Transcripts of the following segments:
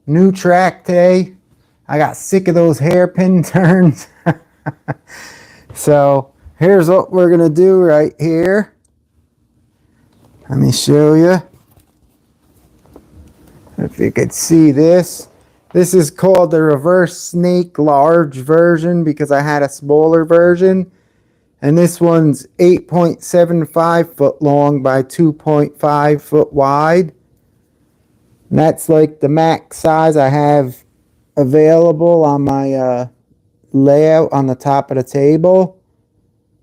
new track today. I got sick of those hairpin turns. So here's what we're gonna do right here. Let me show you. If you could see this. This is called the reverse snake large version because I had a smaller version. And this one's 8.75 foot long by 2.5 foot wide. And that's like the max size I have available on my layout on the top of the table.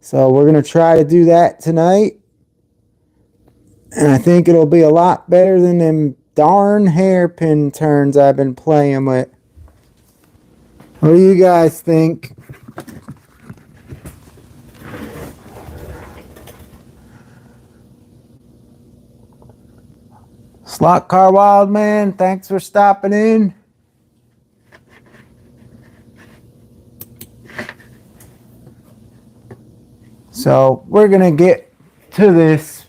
So we're going to try to do that tonight. And I think it'll be a lot better than them darn hairpin turns I've been playing with. What do you guys think? Slot Car Wildman, thanks for stopping in. So we're gonna get to this.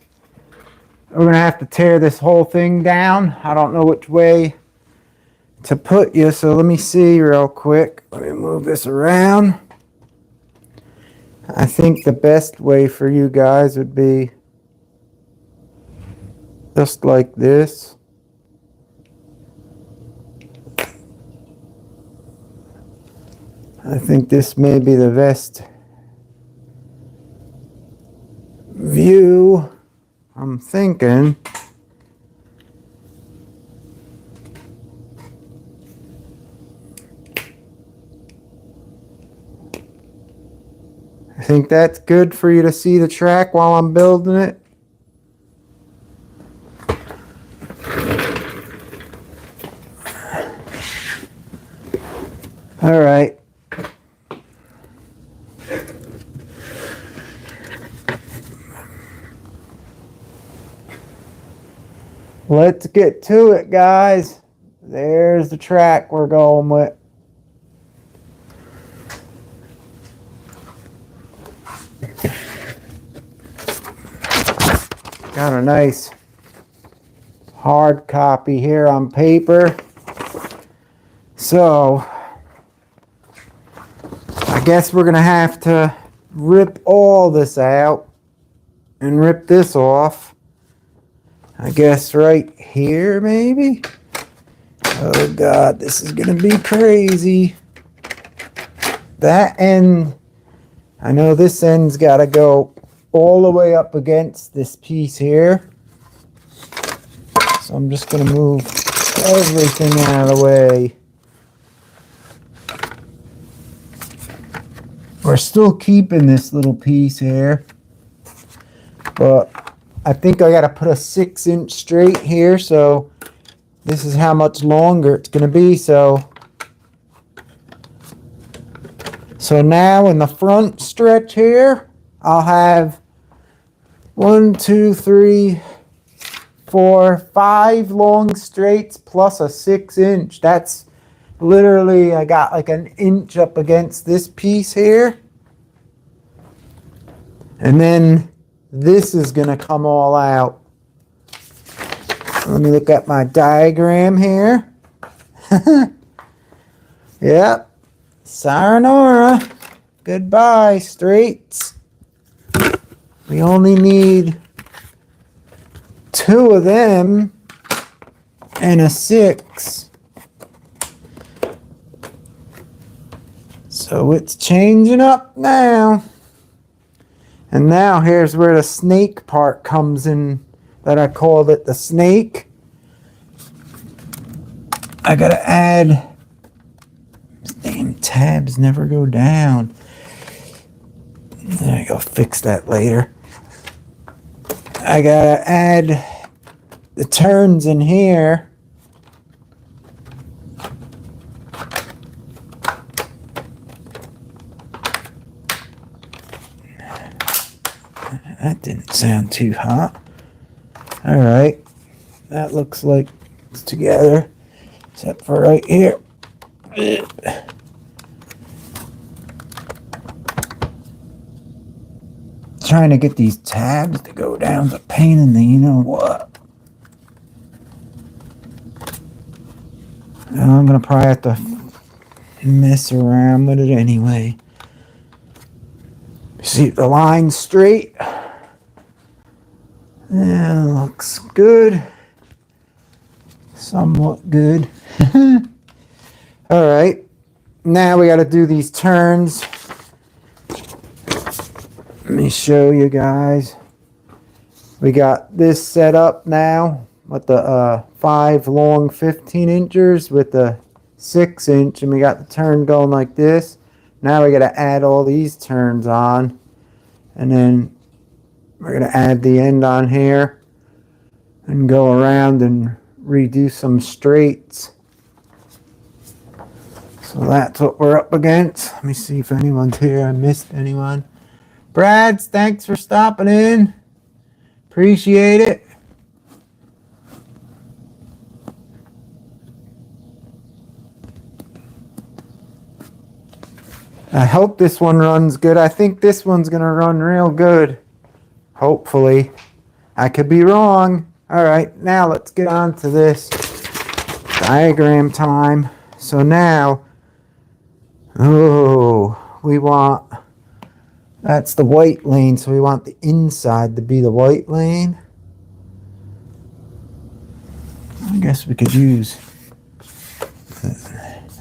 We're gonna have to tear this whole thing down. I don't know which way to put you, so let me see real quick. Let me move this around. I think the best way for you guys would be just like this. I think this may be the best view. I'm thinking. I think that's good for you to see the track while I'm building it. All right. Let's get to it, guys. There's the track we're going with. Got a nice hard copy here on paper. So I guess we're gonna have to rip all this out and rip this off. I guess right here, maybe? Oh God, this is gonna be crazy. That end, I know this end's gotta go all the way up against this piece here. So I'm just gonna move everything out of the way. We're still keeping this little piece here, but I think I gotta put a 6-inch straight here, so this is how much longer it's gonna be. So now in the front stretch here, I'll have 1, 2, 3, 4, 5 long straights plus a 6-inch. That's literally, I got like an inch up against this piece here. And then this is gonna come all out. Let me look at my diagram here. Yep. Sayonara. Goodbye, straights. We only need 2 of them and a 6. So it's changing up now. And now here's where the snake part comes in, that I called it the snake. I gotta add, these damn tabs never go down. There you go, fix that later. I gotta add the turns in here. That didn't sound too hot. All right, that looks like it's together, except for right here. Trying to get these tabs to go down is a pain in the you know what. I'm gonna probably have to mess around with it anyway. See the line straight. Yeah, looks good. Somewhat good. All right, now we got to do these turns. Let me show you guys. We got this set up now with the 5 long 15 inchers with the 6 inch, and we got the turn going like this. Now we got to add all these turns on, and then we're going to add the end on here and go around and redo some straights. So that's what we're up against. Let me see if anyone's here. I missed anyone. Brads, thanks for stopping in. Appreciate it. I hope this one runs good. I think this one's going to run real good. Hopefully. I could be wrong. All right, now let's get on to this diagram time. So now, we want, that's the white lane, so we want the inside to be the white lane. I guess we could use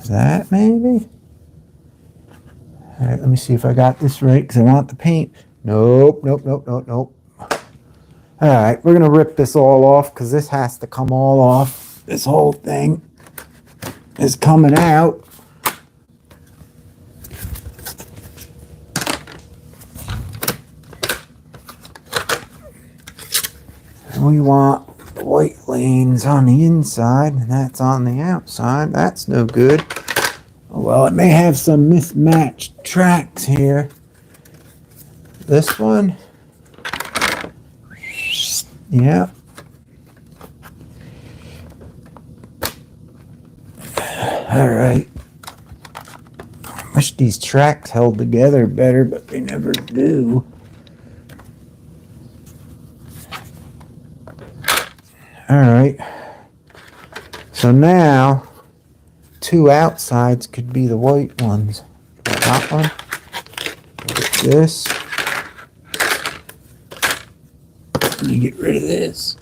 that maybe. All right, let me see if I got this right, because I want the paint. Nope. All right, we're going to rip this all off, because this has to come all off. This whole thing is coming out. And we want the white lanes on the inside, and that's on the outside. That's no good. Well, it may have some mismatched tracks here. This one. Yeah. All right. I wish these tracks held together better, but they never do. All right. So now, 2 outsides could be the white ones. That one. This. Let me get rid of this.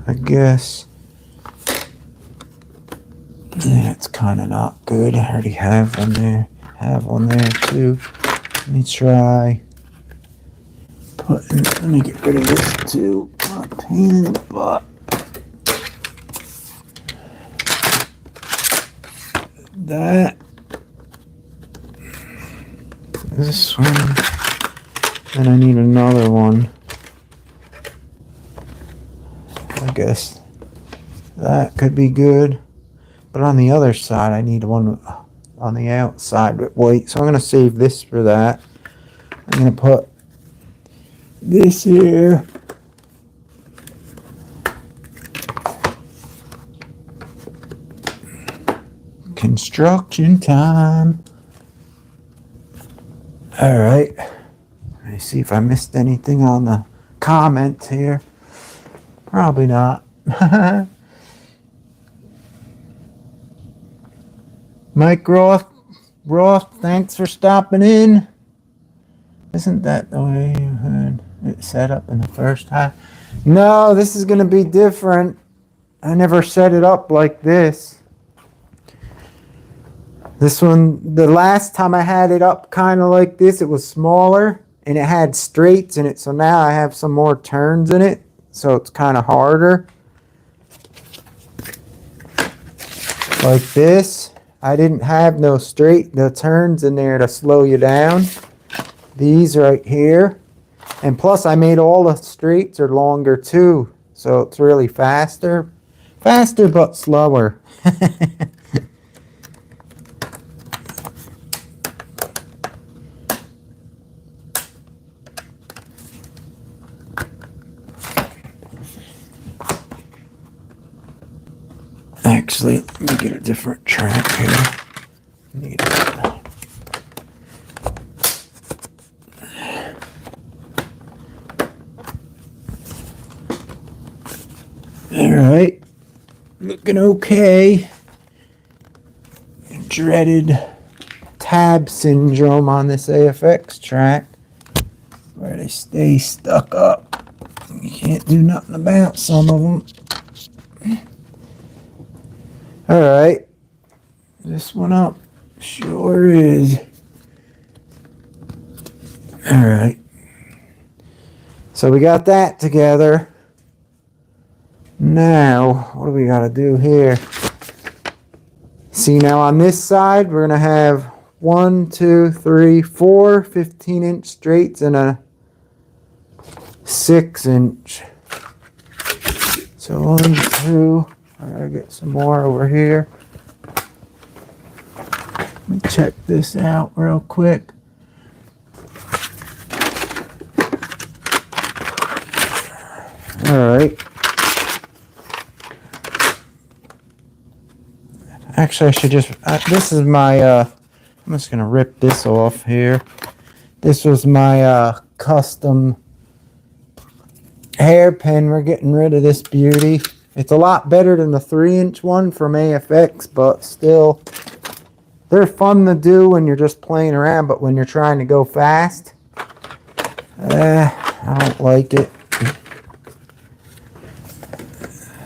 I guess that's kind of not good. I already have one there. Have one there too. Let me try putting. Let me get rid of this too. Oh, pain in the butt. That. This one. And I need another one. I guess that could be good. But on the other side, I need one on the outside with white. So I'm going to save this for that. I'm going to put this here. Construction time. All right. Let me see if I missed anything on the comments here. Probably not. Mike Roth, thanks for stopping in. Isn't that the way you had it set up in the first half? No, this is going to be different. I never set it up like this. This one, the last time I had it up kind of like this, it was smaller and it had straights in it. So now I have some more turns in it. So it's kind of harder. Like this. I didn't have no turns in there to slow you down. These right here. And plus I made all the straights are longer too. So it's really faster. Faster but slower. Actually, let me get a different track here. All right, looking okay. Dreaded tab syndrome on this AFX track, where they stay stuck up. You can't do nothing about some of them. All right, this one up sure is. All right, so we got that together. Now, what do we got to do here? See, now on this side, we're going to have 1, 2, 3, 4 15-inch straights and a 6-inch. So 1, 2, I got to get some more over here. Let me check this out real quick. All right. Actually, I should just, this is my, I'm just going to rip this off here. This was my custom hairpin. We're getting rid of this beauty. It's a lot better than the 3-inch one from AFX, but still, they're fun to do when you're just playing around, but when you're trying to go fast, I don't like it.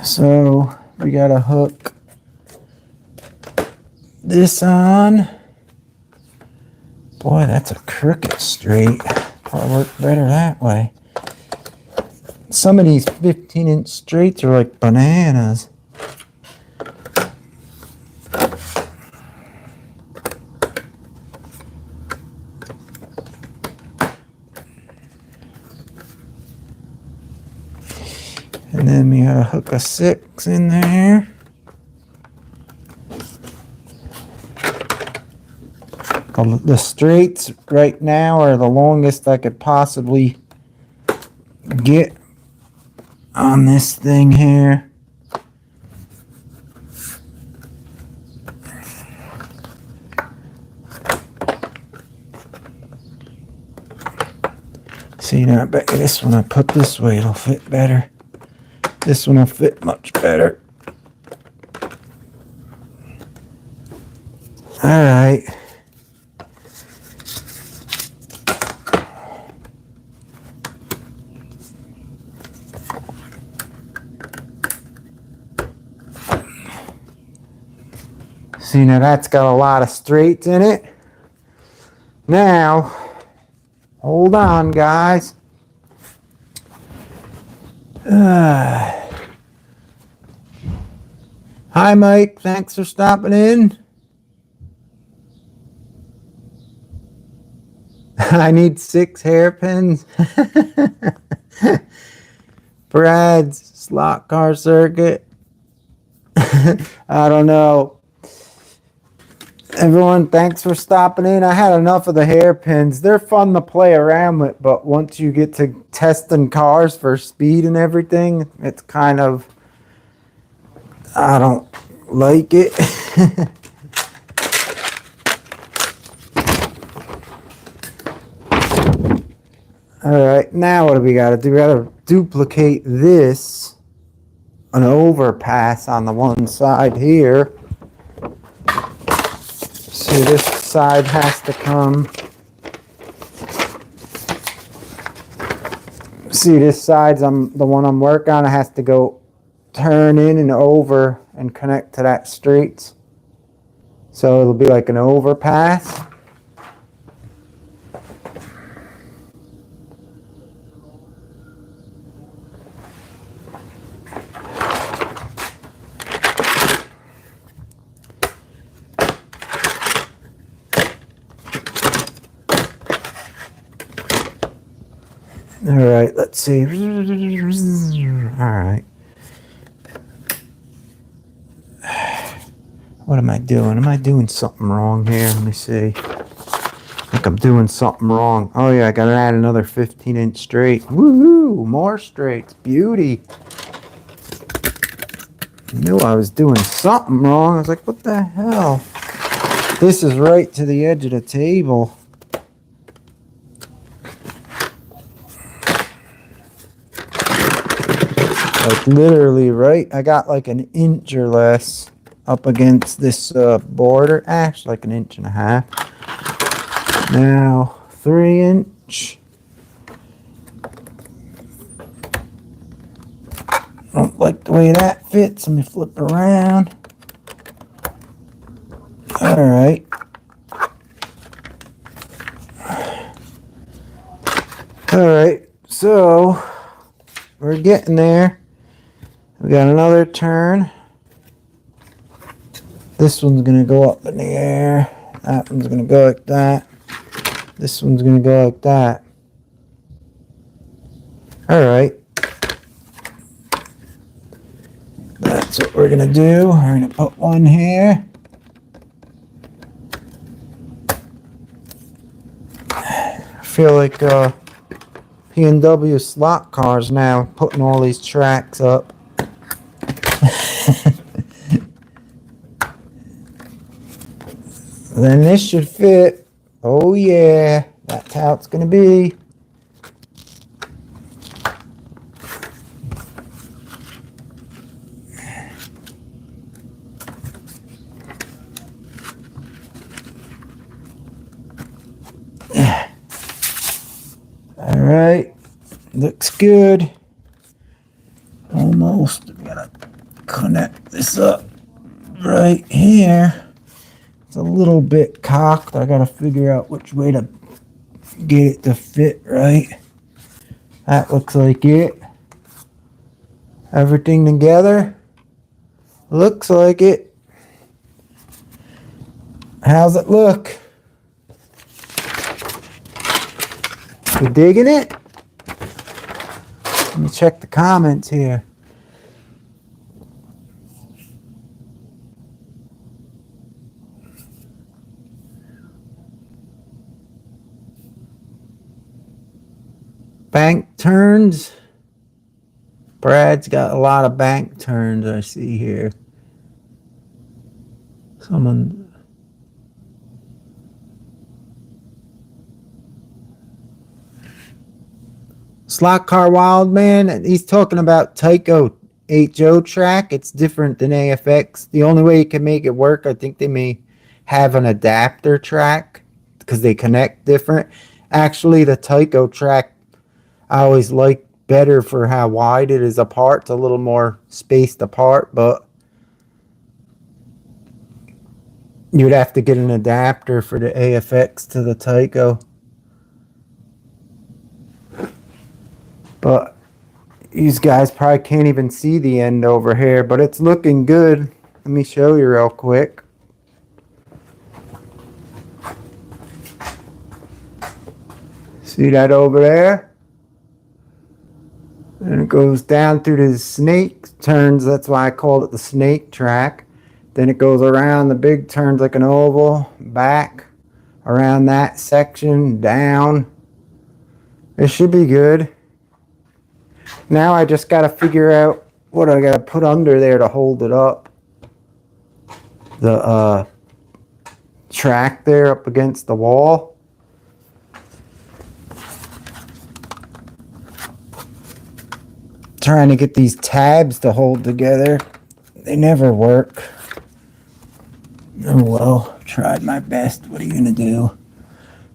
So, we got to hook this on. Boy, that's a crooked straight. Probably work better that way. Some of these 15-inch straights are like bananas. And then we gotta hook a 6 in there. The straights right now are the longest I could possibly get on this thing here. See, now I bet you this one I put this way, it'll fit better. This one will fit much better. All right. See, now that's got a lot of straights in it. Now, hold on, guys. Hi, Mike. Thanks for stopping in. I need 6 hairpins. Brad's slot car circuit. I don't know. Everyone, thanks for stopping in. I had enough of the hairpins. They're fun to play around with, but once you get to testing cars for speed and everything, it's kind of, I don't like it. All right, now what do we got to do? We got to duplicate this, an overpass on the one side here. See, this side has to come. See, this side's the one I'm working on. It has to go turn in and over and connect to that straight. So it'll be like an overpass. All right, let's see. All right. What am I doing? Am I doing something wrong here? Let me see. I think I'm doing something wrong. Oh yeah, I gotta add another 15-inch straight. Woohoo! More straights. Beauty. I knew I was doing something wrong. I was like, what the hell? This is right to the edge of the table. Like literally right, I got like an inch or less up against this border. Actually like an inch and a half. Now 3-inch. Don't like the way that fits. Let me flip around. Alright. Alright, so we're getting there. We got another turn. This one's gonna go up in the air. That one's gonna go like that. This one's gonna go like that. Alright. That's what we're gonna do. We're gonna put one here. I feel like P&W slot cars now putting all these tracks up. Then this should fit. Oh yeah, that's how it's gonna be. Alright, looks good. Almost. I'm gonna connect this up right here. It's a little bit cocked. I gotta figure out which way to get it to fit right. That looks like it. Everything together. Looks like it. How's it look? You digging it? Let me check the comments here. Bank turns. Brad's got a lot of bank turns I see here. Someone. Slot Car Wild Man, he's talking about Tyco HO track. It's different than AFX. The only way you can make it work, I think they may have an adapter track because they connect different. Actually, the Tyco track I always like better for how wide it is apart. It's a little more spaced apart, but you'd have to get an adapter for the AFX to the Tyco. But these guys probably can't even see the end over here, but it's looking good. Let me show you real quick. See that over there? And it goes down through the snake turns. That's why I called it the snake track. Then it goes around the big turns like an oval, back, around that section, down. It should be good. Now I just got to figure out what I got to put under there to hold it up. The track there up against the wall. Trying to get these tabs to hold together. They never work. Oh well, tried my best. What are you going to do?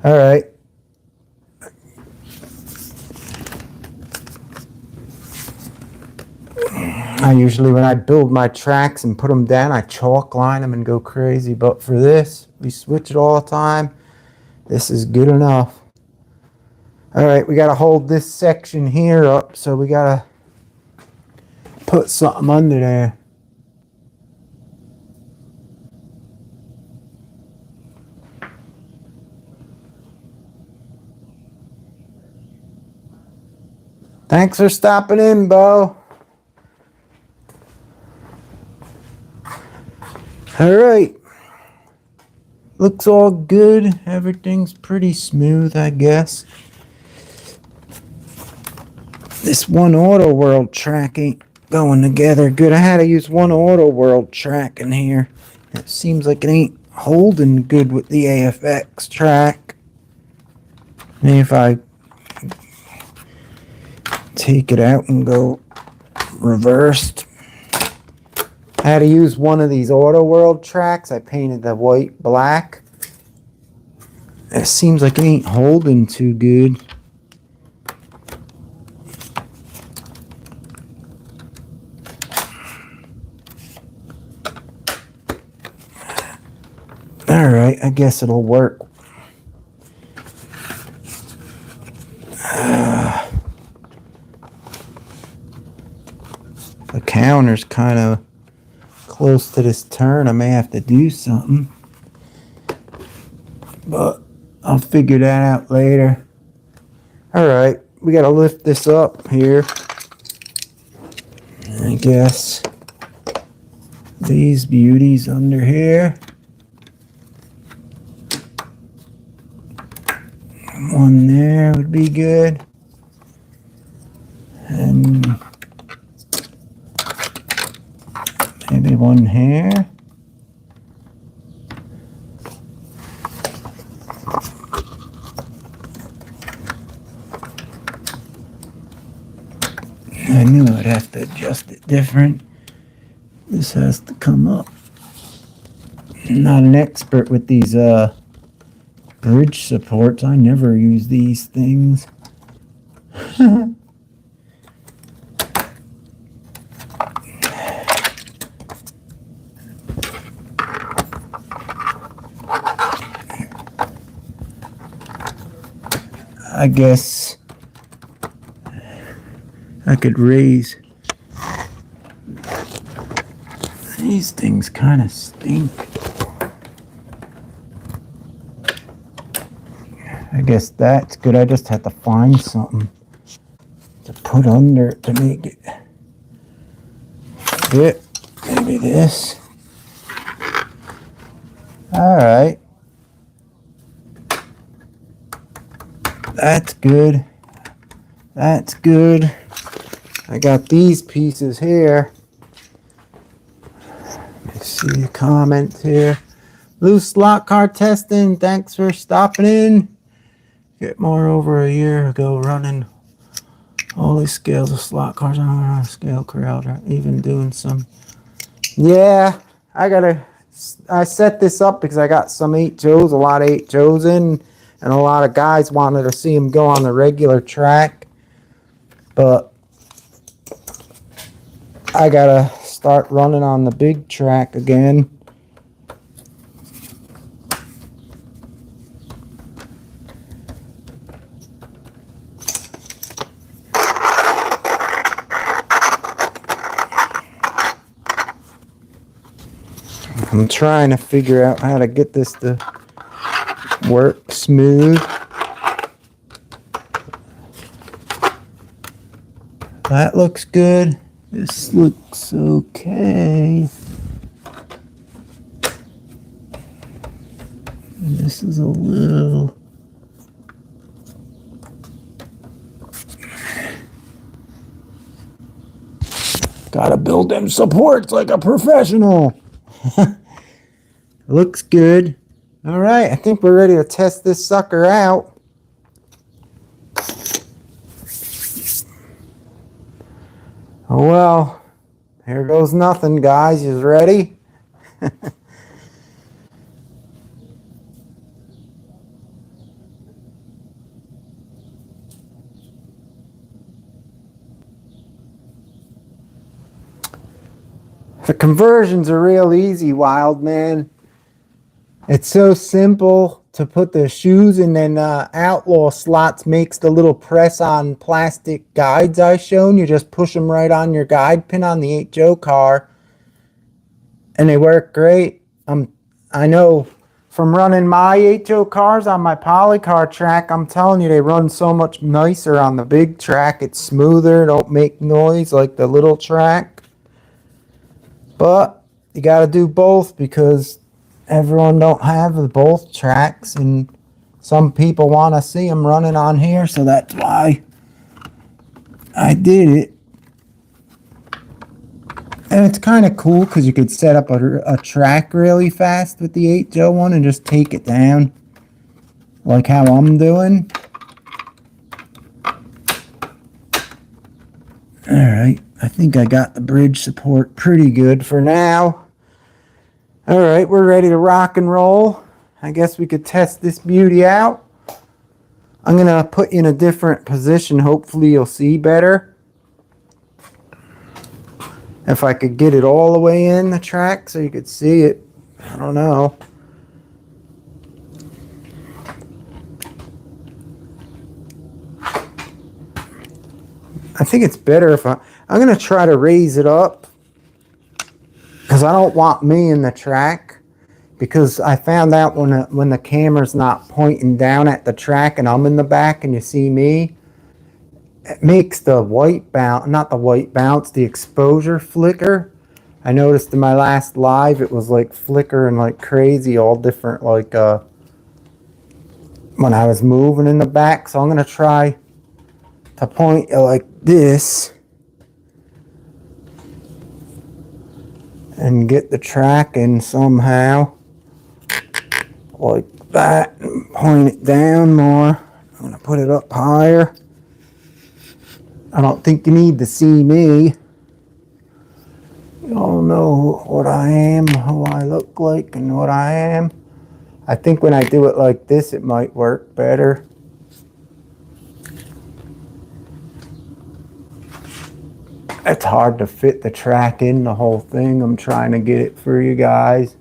Alright. I usually, when I build my tracks and put them down, I chalk line them and go crazy. But for this, we switch it all the time. This is good enough. Alright, we got to hold this section here up. So we got to put something under there. Thanks for stopping in, Bo. Alright, looks all good. Everything's pretty smooth, I guess. This One Auto World track ain't going together good. I had to use One Auto World track in here. It seems like it ain't holding good with the AFX track. Maybe if I take it out and go reversed. I had to use one of these Auto World tracks. I painted the white black. It seems like it ain't holding too good. Alright, I guess it'll work. The counter's kind of close to this turn. I may have to do something. But I'll figure that out later. Alright, we gotta lift this up here. I guess these beauties under here. One there would be good. And maybe one here. I knew I'd have to adjust it different. This has to come up. I'm not an expert with these bridge supports. I never use these things. I guess I could raise. These things kind of stink. I guess that's good. I just have to find something to put under it to make it fit. Maybe this. Alright. That's good. That's good. I got these pieces here. Let's see the comments here. Loose slot car testing. Thanks for stopping in. Get more over a year ago running all these scales of slot cars on a scale corral. Even doing some. Yeah, I set this up because I got some 8-Joes, a lot of 8-Joes in. And a lot of guys wanted to see him go on the regular track. But I gotta start running on the big track again. I'm trying to figure out how to get this to work smooth. That looks good. This looks okay. And this is a little. Gotta build them supports like a professional. Looks good. All right, I think we're ready to test this sucker out. Oh well, here goes nothing, guys. You ready? The conversions are real easy, Wild Man. It's so simple to put the shoes, and then Outlaw Slots makes the little press-on plastic guides I shown. You just push them right on your guide pin on the 8-Joe car, and they work great. I know from running my 8-Joe cars on my polycar track, I'm telling you, they run so much nicer on the big track. It's smoother, don't make noise like the little track. But you got to do both because everyone don't have both tracks, and some people want to see them running on here, so that's why I did it. And it's kind of cool because you could set up a track really fast with the 8-Joe one and just take it down like how I'm doing. All right, I think I got the bridge support pretty good for now. All right, we're ready to rock and roll. I guess we could test this beauty out. I'm gonna put you in a different position. Hopefully you'll see better. If I could get it all the way in the track so you could see it. I don't know. I think it's better if I'm going to try to raise it up because I don't want me in the track, because I found out when the camera's not pointing down at the track and I'm in the back and you see me, it makes the white bounce, not the white bounce, the exposure flicker. I noticed in my last live it was like flickering like crazy, all different, like when I was moving in the back. So I'm going to try to point it like this and get the track in somehow like that, and point it down more. I'm going to put it up higher. I don't think you need to see me. You all know what I am, who I look like, and what I am. I think when I do it like this, it might work better. It's hard to fit the track in the whole thing. I'm trying to get it for you guys.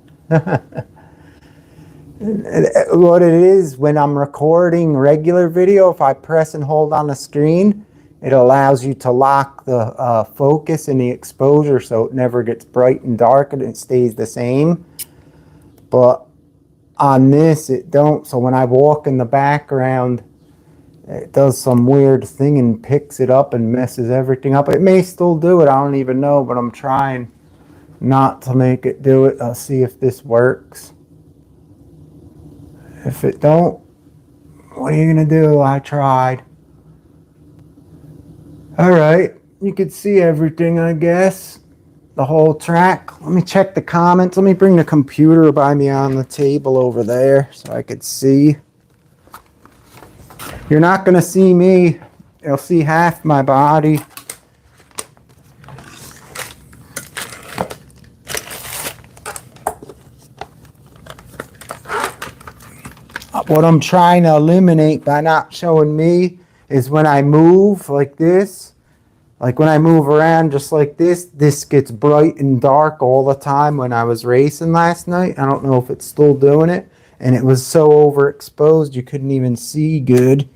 What it is, when I'm recording regular video, if I press and hold on the screen, it allows you to lock the focus and the exposure so it never gets bright and dark and it stays the same. But on this, it don't. So when I walk in the background, it does some weird thing and picks it up and messes everything up. It may still do it, I don't even know, but I'm trying not to make it do it. I'll see if this works. If it don't, what are you gonna do? I tried. All right, you could see everything, I guess. The whole track. Let me check the comments. Let me bring the computer by me on the table over there so I could see. You're not going to see me. You'll see half my body. What I'm trying to eliminate by not showing me is when I move like this. Like when I move around just like this gets bright and dark all the time. When I was racing last night, I don't know if it's still doing it. And it was so overexposed you couldn't even see good.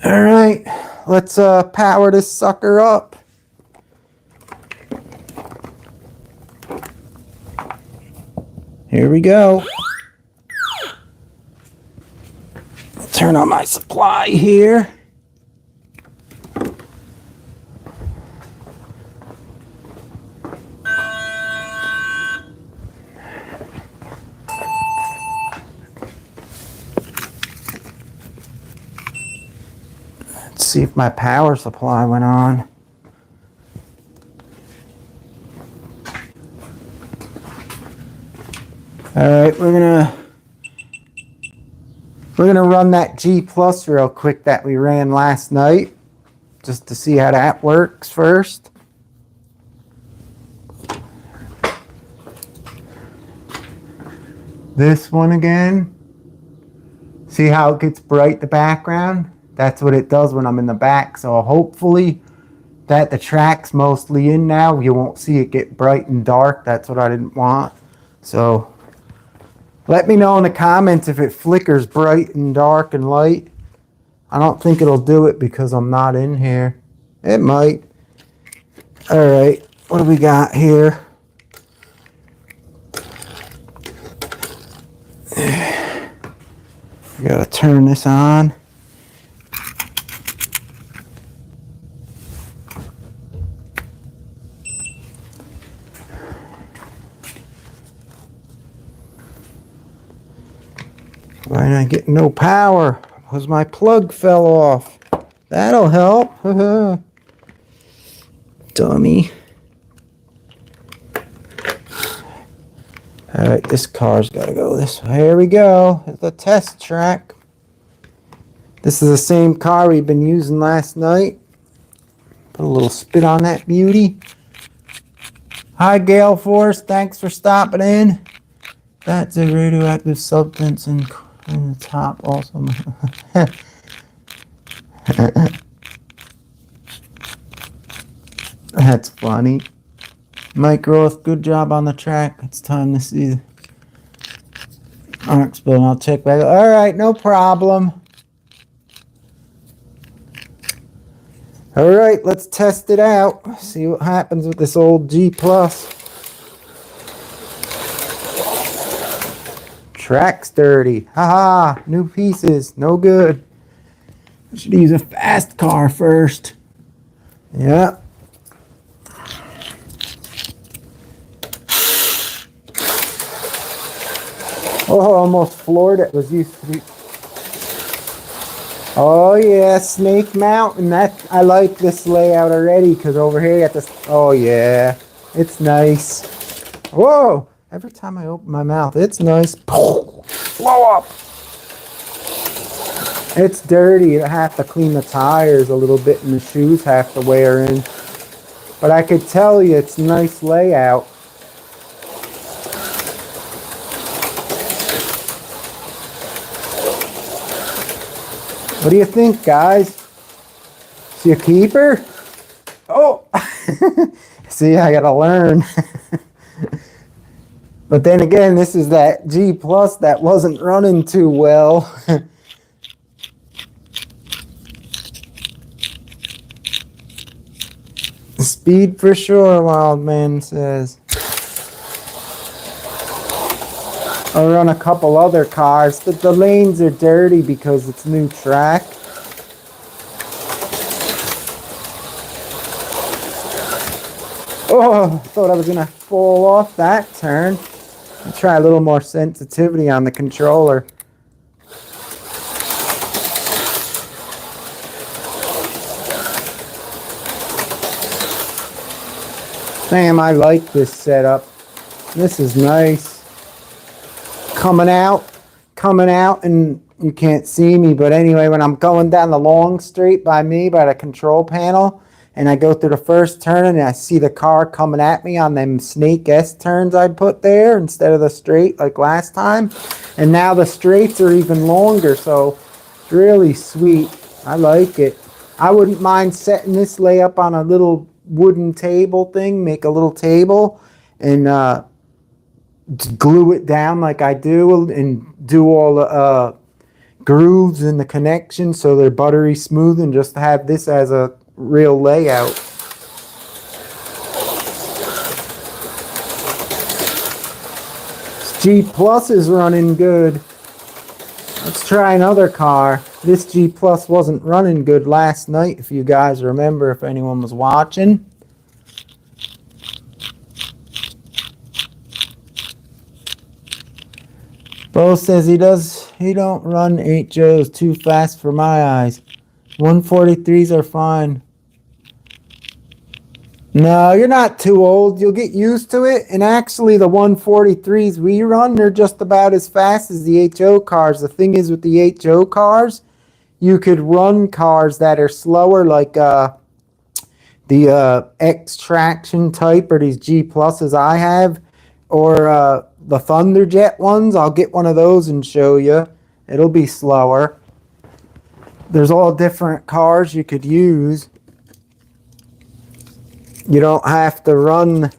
All right, let's power this sucker up. Here we go. Turn on my supply here. Let's see if my power supply went on. All right, we're gonna run that G plus real quick that we ran last night, just to see how that works first. This one again. See how it gets bright, the background? That's what it does when I'm in the back. So hopefully that the track's mostly in now, you won't see it get bright and dark. That's what I didn't want. So let me know in the comments if it flickers bright and dark and light. I don't think it'll do it because I'm not in here. It might. All right, what do we got here? We gotta turn this on. Why am I getting no power? Because my plug fell off. That'll help. Dummy. Alright, this car's got to go this way. Here we go. It's the test track. This is the same car we've been using last night. Put a little spit on that beauty. Hi, Gale Force. Thanks for stopping in. That's a radioactive substance in the top also. That's funny. Mike Roth, good job on the track. It's time to see the arc spill. I'll check back. All right, no problem. All right, let's test it out. See what happens with this old G+. Track's dirty. Haha, new pieces. No good. I should use a fast car first. Yeah. Oh, almost floored it. Was used to be. Oh yeah, Snake Mountain. That I like this layout already because over here you got this. Oh yeah, it's nice. Whoa! Every time I open my mouth, it's nice. Blow up. It's dirty. I have to clean the tires a little bit, and the shoes have to wear in. But I could tell you, it's a nice layout. What do you think, guys? See a keeper? Oh! See, I gotta learn. But then again, this is that G+ that wasn't running too well. Speed for sure, Wildman says. I run a couple other cars, but the lanes are dirty because it's new track. Oh, thought I was gonna fall off that turn. I'll try a little more sensitivity on the controller. Damn, I like this setup. This is nice. Coming out, and you can't see me, but anyway, when I'm going down the long straight by me, by the control panel, and I go through the first turn, and I see the car coming at me on them Snake S turns I put there, instead of the straight like last time, and now the straights are even longer, so it's really sweet. I like it. I wouldn't mind setting this layup on a little wooden table thing, make a little table, and glue it down like I do, and do all the grooves and the connections so they're buttery smooth, and just have this as a real layout. G+ is running good. Let's try another car. This G+ wasn't running good last night, if you guys remember, if anyone was watching. Bo says he don't run 8 Joes too fast for my eyes. 143s are fine. No, you're not too old. You'll get used to it. And actually, the 143s we run, they're just about as fast as the HO cars. The thing is with the HO cars, you could run cars that are slower, like the X traction type, or these G+s I have, or the Thunderjet ones. I'll get one of those and show you. It'll be slower. There's all different cars you could use. You don't have to run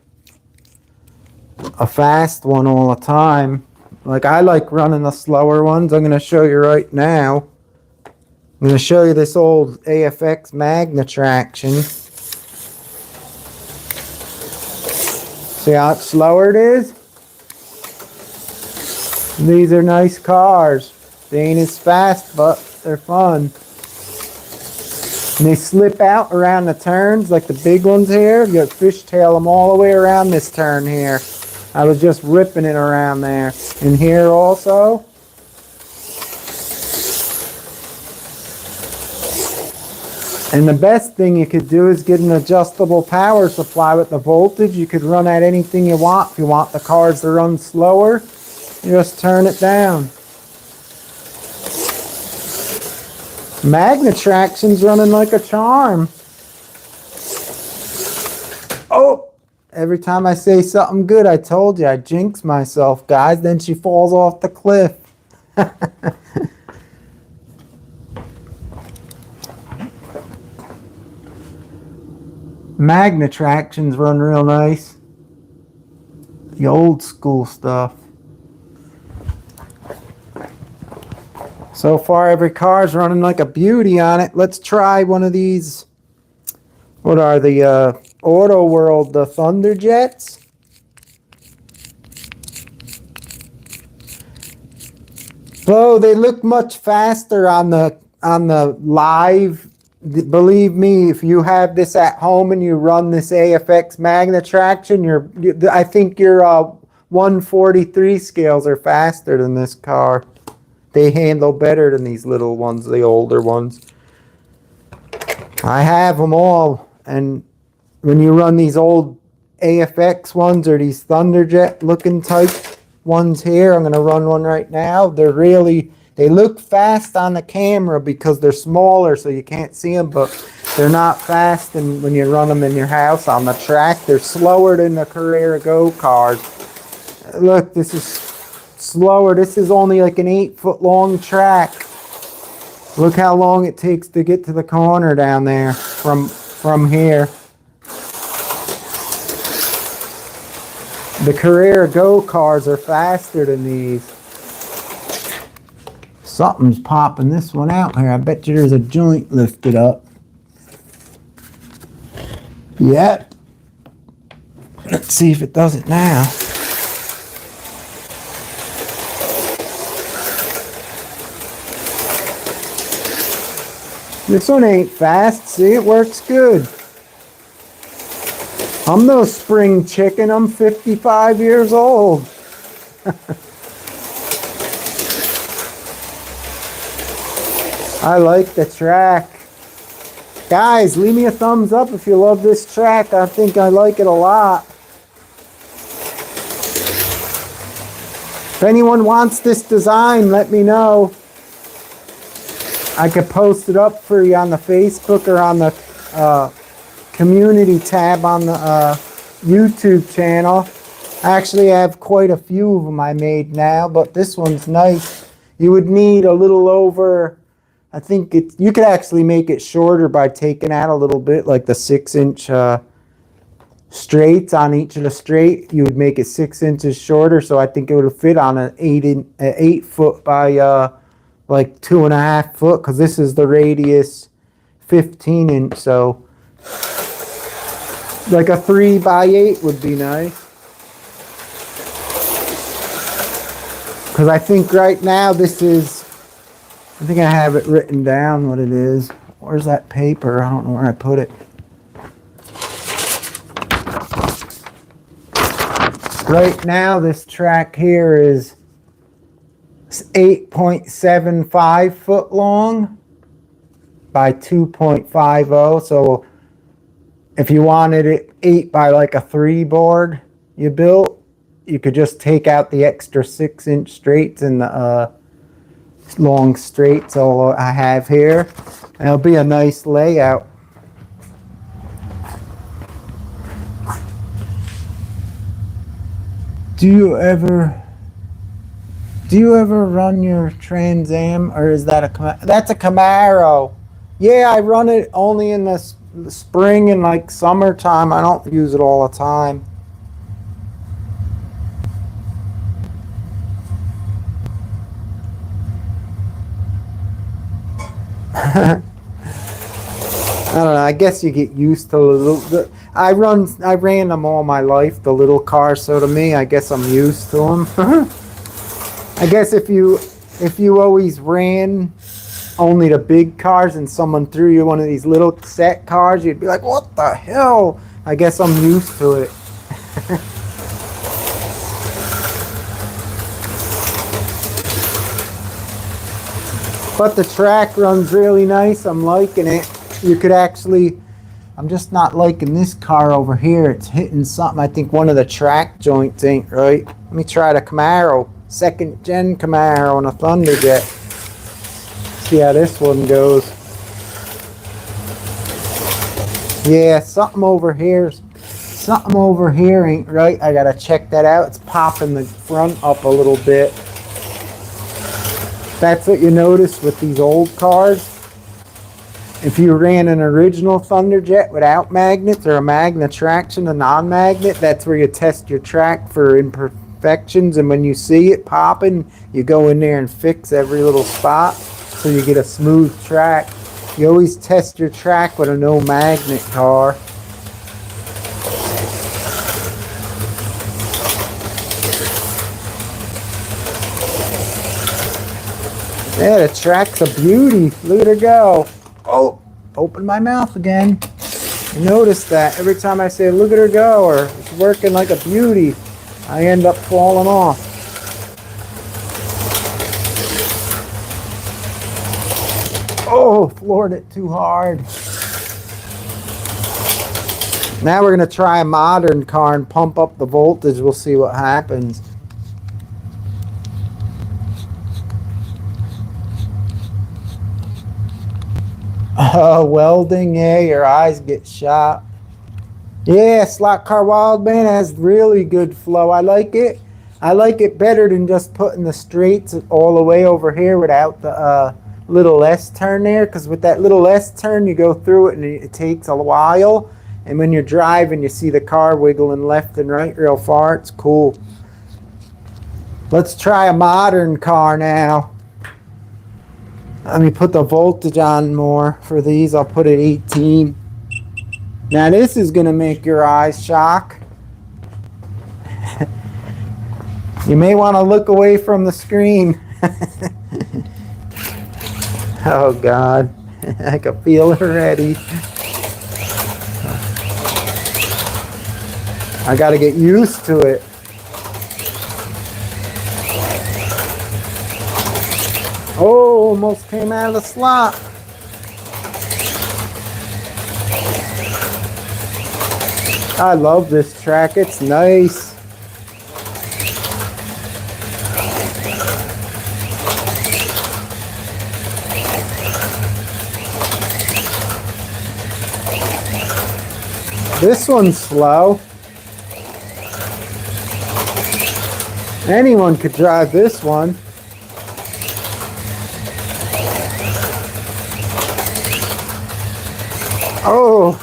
a fast one all the time. Like, I like running the slower ones. I'm going to show you right now. I'm going to show you this old AFX Magna traction. See how much slower it is? These are nice cars. They ain't as fast, but they're fun. And they slip out around the turns like the big ones here. You got fishtail them all the way around this turn here. I was just ripping it around there. And here also. And the best thing you could do is get an adjustable power supply with the voltage. You could run at anything you want. If you want the cars to run slower, you just turn it down. Magna traction's running like a charm. Oh, every time I say something good, I told you I jinx myself, guys. Then she falls off the cliff. Magna tractions run real nice. The old school stuff. So far, every car's running like a beauty on it. Let's try one of these. What are the Auto World, the Thunder Jets? So they look much faster on the live. Believe me, if you have this at home and you run this AFX Magna traction, I think your 143 scales are faster than this car. They handle better than these little ones, the older ones. I have them all, and when you run these old AFX ones or these Thunderjet looking type ones here, I'm going to run one right now. They look fast on the camera because they're smaller so you can't see them, but they're not fast, and when you run them in your house on the track, they're slower than the Carrera Go cars. Look, this is slower. This is only like an 8-foot long track. Look how long it takes to get to the corner down there from here. The Carrera Go cars are faster than these. Something's popping this one out here. I bet you there's a joint lifted up. Yep. Let's see if it does it now. This one ain't fast. See, it works good. I'm no spring chicken. I'm 55 years old. I like the track. Guys, leave me a thumbs up if you love this track. I think I like it a lot. If anyone wants this design, let me know. I could post it up for you on the Facebook or on the community tab on the YouTube channel. Actually, I have quite a few of them I made now, but this one's nice. You would need a little over, I think you could actually make it shorter by taking out a little bit, like the 6-inch straights on each of the straight. You would make it 6 inches shorter, so I think it would fit on an 8 foot by like 2.5 foot, because this is the radius 15 inch, so like a 3x8 would be nice. Because I think right now this is, I think I have it written down what it is. Where's that paper? I don't know where I put it. Right now this track here is 8.75 foot long by 2.50. So if you wanted it 8 by like a 3 board you built, you could just take out the extra 6-inch straights and the long straights all I have here. And it'll be a nice layout. Do you ever run your Trans Am, or is that that's a Camaro? Yeah, I run it only in the spring and like summertime. I don't use it all the time. I don't know. I guess you get used to I ran them all my life, the little cars. So to me, I guess I'm used to them. I guess if you always ran only the big cars and someone threw you one of these little set cars, you'd be like, "What the hell?" I guess I'm used to it. But the track runs really nice. I'm liking it. You could actually, I'm just not liking this car over here. It's hitting something. I think one of the track joints ain't right. Let me try the Camaro. 2nd gen Camaro and a Thunderjet. see how this one goes. Yeah, something over here ain't right. I gotta check that out. It's popping the front up a little bit. That's what you notice with these old cars. If you ran an original Thunderjet without magnets or a magnet traction, a non-magnet, that's where you test your track for imperfections. And when you see it popping, you go in there and fix every little spot so you get a smooth track. You always test your track with a no magnet car. Yeah, the track's a beauty. Look at her go. Oh, open my mouth again. You notice that every time I say look at her go, or it's working like a beauty, I end up falling off. Oh, floored it too hard. Now we're going to try a modern car and pump up the voltage. We'll see what happens. Welding, yeah, your eyes get shot. Yeah, Slot Car Wildman has really good flow. I like it. I like it better than just putting the straights all the way over here without the little S turn there. Because with that little S turn, you go through it and it takes a while. And when you're driving, you see the car wiggling left and right real far. It's cool. Let's try a modern car now. Let me put the voltage on more for these. I'll put it 18. Now this is going to make your eyes shock. You may want to look away from the screen. Oh God, I can feel it already. I got to get used to it. Oh, almost came out of the slot. I love this track. It's nice. This one's slow. Anyone could drive this one. Oh.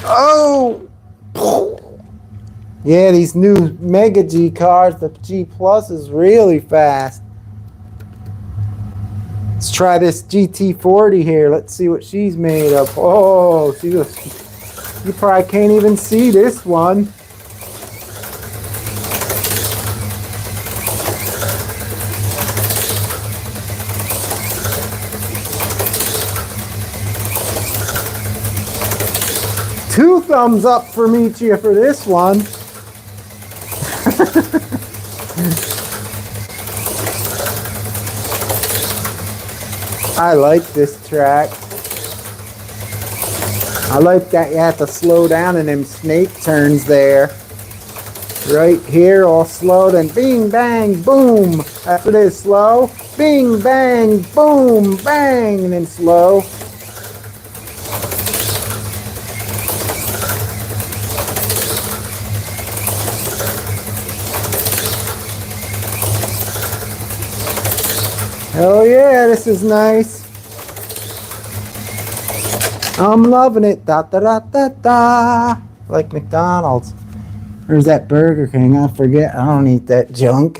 Oh. Yeah, these new Mega G cars, the G Plus is really fast. Let's try this GT40 here. Let's see what she's made of. Oh, see this. You probably can't even see this one. Two thumbs up for Michia for this one. I like this track. I like that you have to slow down in them snake turns there. Right here, all slow, then bing, bang, boom. That's what it is, slow. Bing, bang, boom, bang, and then slow. Oh yeah, this is nice. I'm loving it. Da da da da da. Like McDonald's. Or is that Burger King? I forget. I don't eat that junk.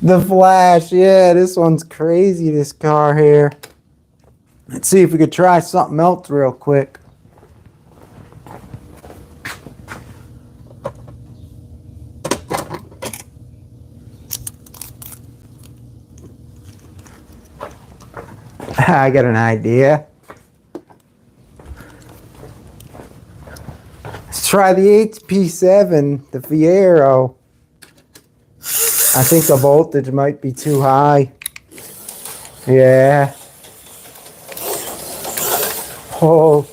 The Flash. Yeah, this one's crazy, this car here. Let's see if we could try something else real quick. I got an idea. Let's try the HP7, the Fiero. I think the voltage might be too high. Yeah. Oh.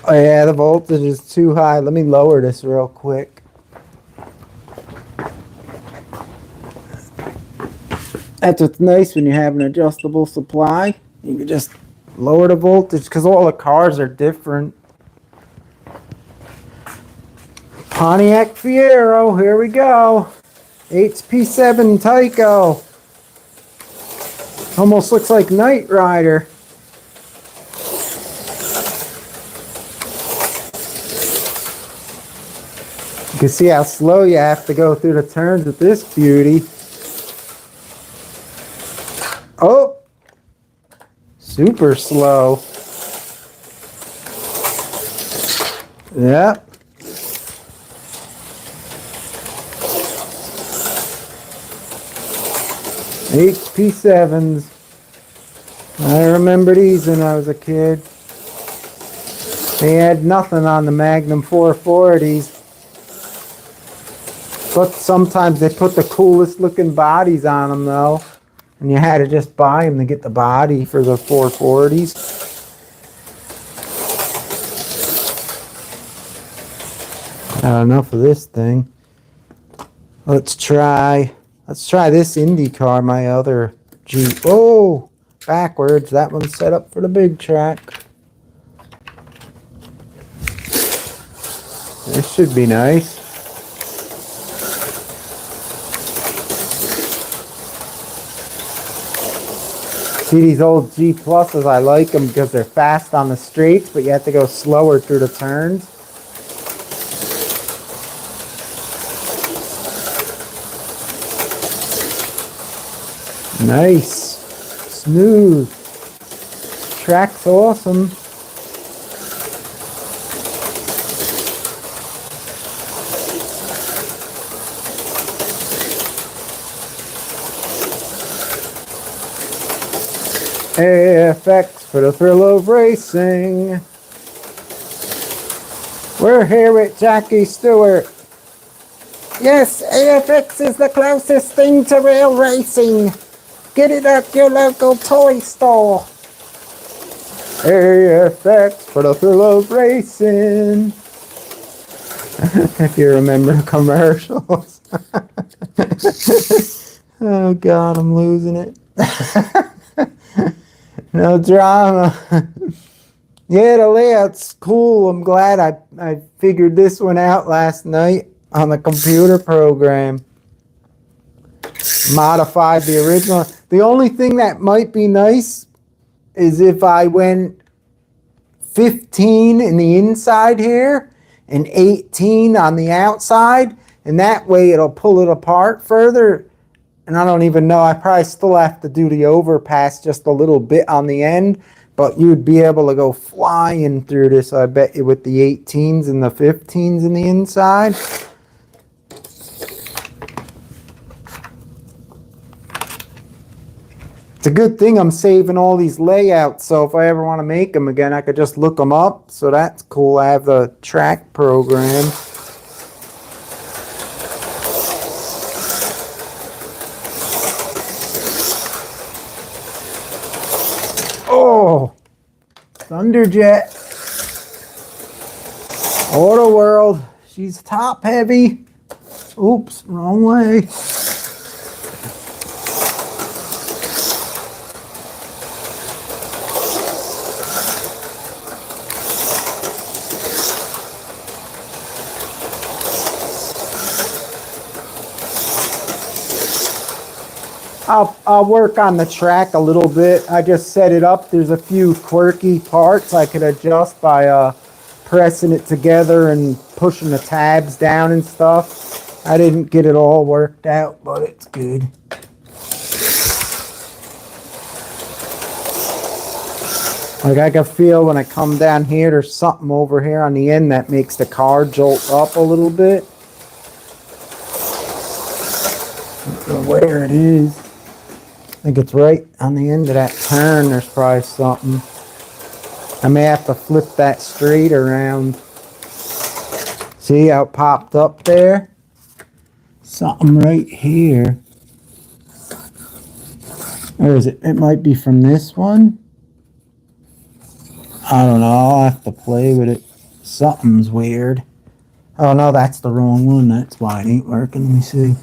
Oh yeah, the voltage is too high. Let me lower this real quick. That's what's nice when you have an adjustable supply. You can just lower the voltage because all the cars are different. Pontiac Fiero, here we go. HP7 Tyco. Almost looks like Knight Rider. You can see how slow you have to go through the turns with this beauty. Oh, super slow. Yep. HP7s. I remember these when I was a kid. They had nothing on the Magnum 440s. But sometimes they put the coolest looking bodies on them though. And you had to just buy them to get the body for the 440s. Enough of this thing. Let's try this IndyCar, my other Jeep. Oh, backwards. That one's set up for the big track. This should be nice. See these old G Pluses, I like them because they're fast on the straights, but you have to go slower through the turns. Nice. Smooth. Track's awesome. AFX for the thrill of racing. We're here with Jackie Stewart. Yes, AFX is the closest thing to real racing. Get it at your local toy store. AFX for the thrill of racing. If you remember the commercials. Oh God, I'm losing it. No drama. Yeah, the layout's cool. I'm glad I figured this one out last night on the computer program. Modified the original. The only thing that might be nice is if I went 15 in the inside here and 18 on the outside, and that way it'll pull it apart further. And I don't even know, I probably still have to do the overpass just a little bit on the end, but you'd be able to go flying through this, I bet you, with the 18s and the 15s in the inside. It's a good thing I'm saving all these layouts, so if I ever want to make them again, I could just look them up. So that's cool. I have the track program. Oh, Thunderjet. Auto World. She's top heavy. Oops, wrong way. I'll work on the track a little bit. I just set it up. There's a few quirky parts I could adjust by pressing it together and pushing the tabs down and stuff. I didn't get it all worked out, but it's good. Like I can feel when I come down here, there's something over here on the end that makes the car jolt up a little bit. I don't know where it is. I think it's right on the end of that turn. There's probably something. I may have to flip that straight around. See how it popped up there? Something right here. Or is it? It might be from this one. I don't know. I'll have to play with it. Something's weird. Oh no, that's the wrong one. That's why it ain't working. Let me see.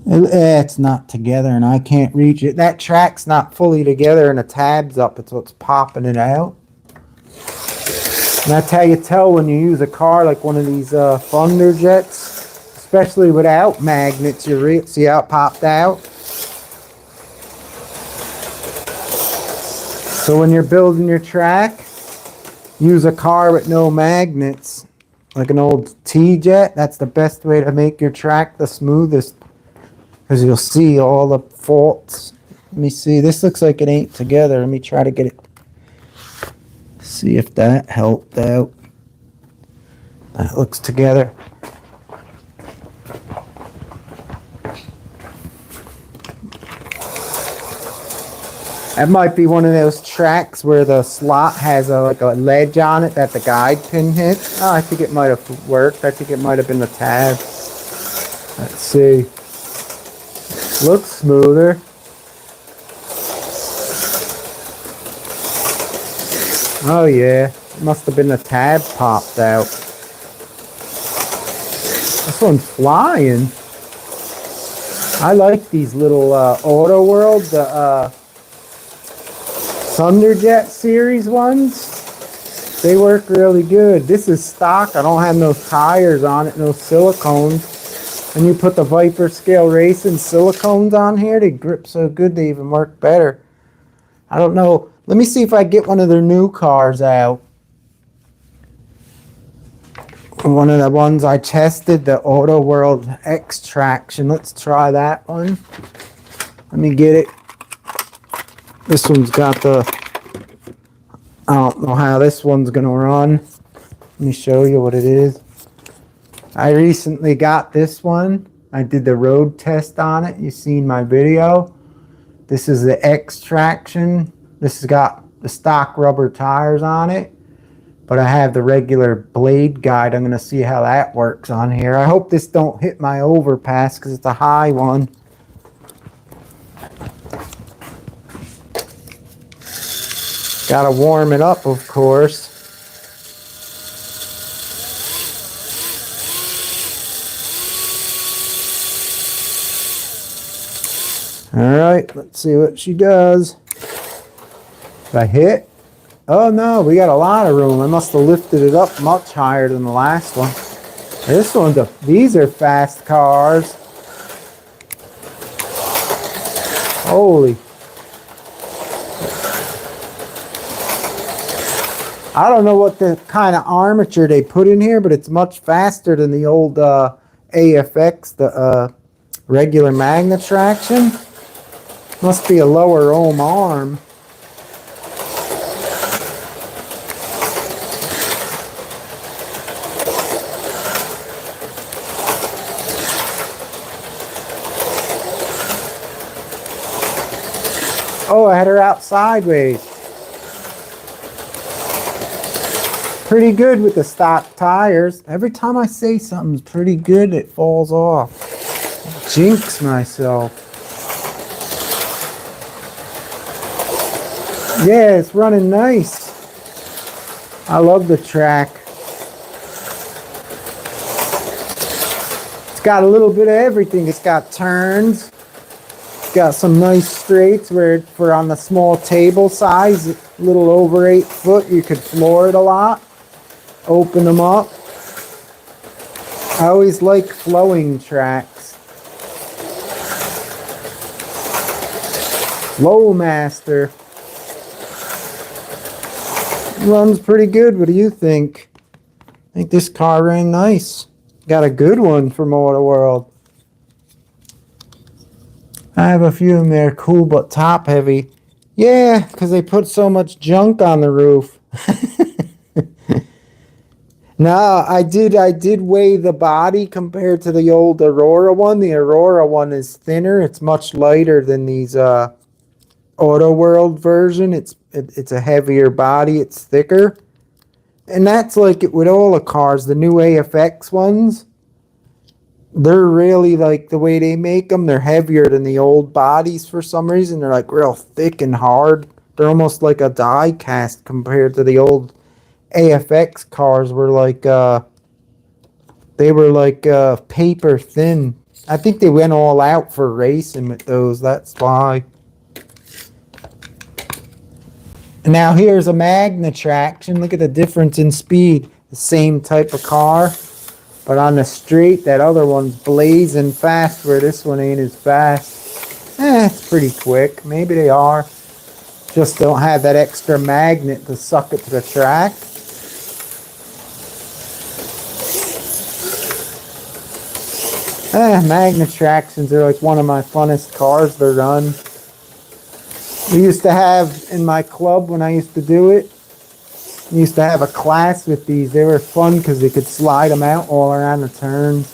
It's not together and I can't reach it. That track's not fully together and the tab's up. It's what's popping it out. And that's how you tell when you use a car like one of these Thunder Jets, especially without magnets. You see how it popped out? So when you're building your track, use a car with no magnets, like an old T-Jet. That's the best way to make your track the smoothest, because you'll see all the faults. Let me see. This looks like it ain't together. Let me try to get it. See if that helped out. That looks together. That might be one of those tracks where the slot has like a ledge on it that the guide pin hits. Oh, I think it might have worked. I think it might have been the tab. Let's see. Looks smoother. Oh yeah, it must have been the tab popped out. This one's flying. I like these little Auto World, the Thunderjet series ones. They work really good. This is stock. I don't have no tires on it, no silicones. And you put the Viper Scale Racing silicones on here, they grip so good they even work better. I don't know. Let me see if I get one of their new cars out. One of the ones I tested, the Auto World X Traction. Let's try that one. Let me get it. This one's got the... I don't know how this one's going to run. Let me show you what it is. I recently got this one. I did the road test on it. You've seen my video. This is the X Traction. This has got the stock rubber tires on it, but I have the regular blade guide. I'm going to see how that works on here. I hope this don't hit my overpass because it's a high one. Got to warm it up, of course. All right, let's see what she does. If I hit? Oh no, we got a lot of room. I must have lifted it up much higher than the last one. This one's these are fast cars. Holy. I don't know what the kind of armature they put in here, but it's much faster than the old AFX, the regular magnet traction. Must be a lower ohm arm. Oh, I had her out sideways. Pretty good with the stock tires. Every time I say something's pretty good, it falls off. Jinx myself. Yeah, it's running nice. I love the track. It's got a little bit of everything. It's got turns. Got some nice straights where for on the small table size, a little over 8 foot, you could floor it a lot. Open them up. I always like flowing tracks. Flowmaster. Runs pretty good. What do you think? I think this car ran nice. Got a good one from Auto World. I have a few of them there, cool but top heavy. Yeah, because they put so much junk on the roof. No, I did weigh the body compared to the old Aurora one. The Aurora one is thinner. It's much lighter than these Auto World version. It's a heavier body. It's thicker. And that's like it with all the cars. The new AFX ones. They're really like the way they make them. They're heavier than the old bodies for some reason. They're like real thick and hard. They're almost like a die cast compared to the old AFX cars were like they were like paper thin. I think they went all out for racing with those. That's why. Now here's a Magna traction. Look at the difference in speed. The same type of car. But on the street, that other one's blazing fast where this one ain't as fast. It's pretty quick. Maybe they are. Just don't have that extra magnet to suck it to the track. Magna tractions are like one of my funnest cars to run. We used to have, in my club when I used to do it, we used to have a class with these. They were fun because they could slide them out all around the turns.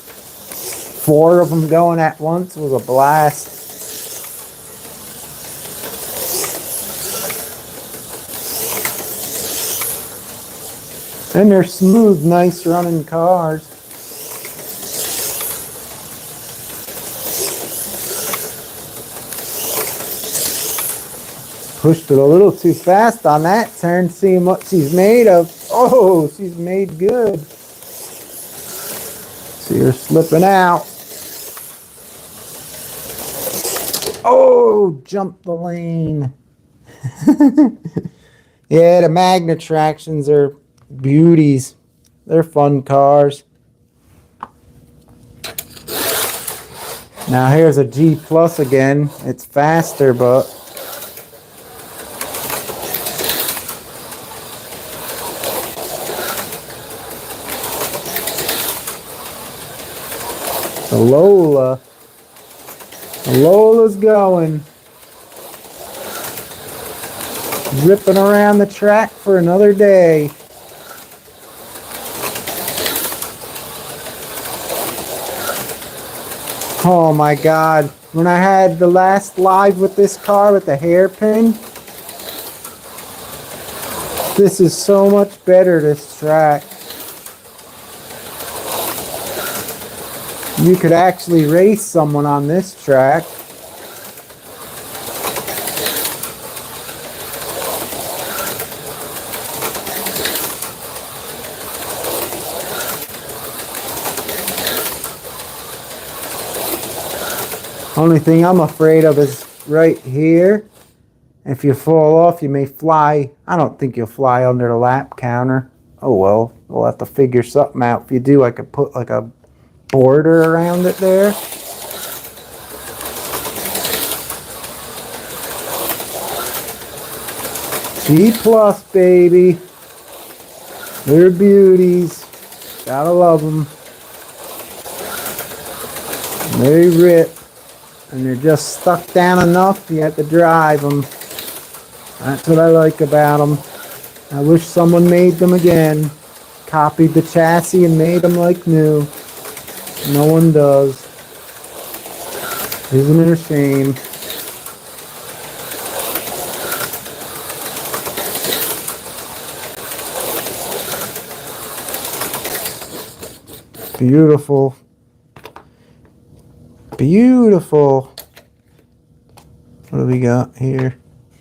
4 of them going at once was a blast. And they're smooth, nice running cars. Pushed it a little too fast on that turn, seeing what she's made of. Oh, she's made good. See her slipping out. Oh, jumped the lane. Yeah, the Magna tractions are beauties. They're fun cars. Now here's a G Plus again. It's faster, but the Lola. The Lola's going. Ripping around the track for another day. Oh my God. When I had the last live with this car with the hairpin, this is so much better, this track. You could actually race someone on this track. Only thing I'm afraid of is right here. If you fall off, you may fly. I don't think you'll fly under the lap counter. Oh well, we'll have to figure something out. If you do, I could put like a border around it there. G Plus, baby. They're beauties. Gotta love them. They rip. And they're just stuck down enough, you have to drive them. That's what I like about them. I wish someone made them again. Copied the chassis and made them like new. No one does. Isn't it a shame? Beautiful. Beautiful. What do we got here?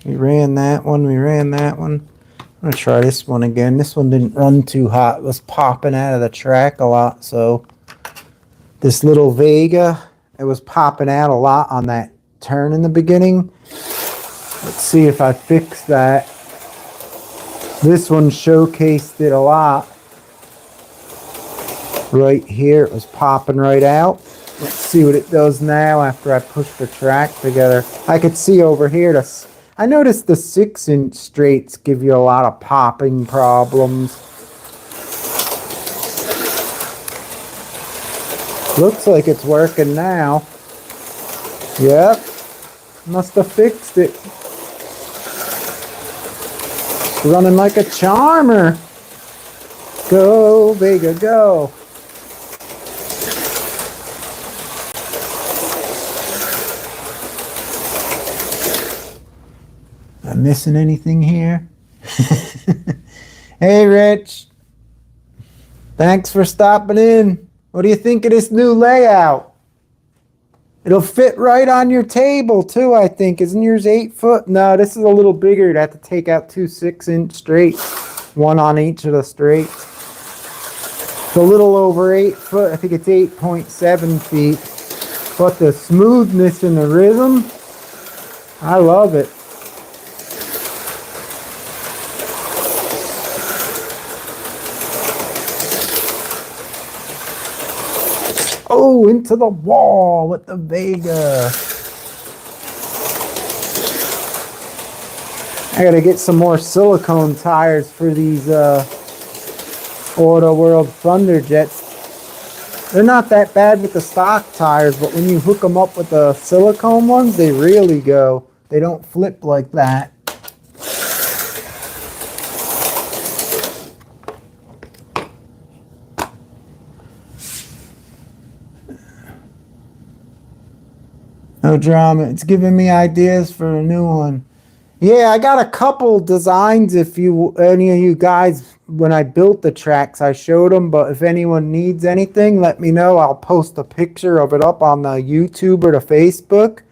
We ran that one. We ran that one. I'm going to try this one again. This one didn't run too hot. It was popping out of the track a lot. So this little Vega, it was popping out a lot on that turn in the beginning. Let's see if I fix that. This one showcased it a lot. Right here, it was popping right out. Let's see what it does now after I push the track together. I could see over here, I noticed the 6-inch straights give you a lot of popping problems. Looks like it's working now. Yep, must have fixed it. It's running like a charmer. Go, Vega, go. Am I missing anything here? Hey, Rich. Thanks for stopping in. What do you think of this new layout? It'll fit right on your table, too, I think. Isn't yours 8 foot? No, this is a little bigger. You'd have to take out 2 6-inch straights. One on each of the straights. It's a little over 8 foot. I think it's 8.7 feet. But the smoothness and the rhythm, I love it. Oh, into the wall with the Vega. I gotta get some more silicone tires for these Auto World Thunderjets. They're not that bad with the stock tires, but when you hook them up with the silicone ones, they really go. They don't flip like that. No drama. It's giving me ideas for a new one. Yeah, I got a couple designs. If any of you guys, when I built the tracks, I showed them. But if anyone needs anything, let me know. I'll post a picture of it up on the YouTube or the Facebook.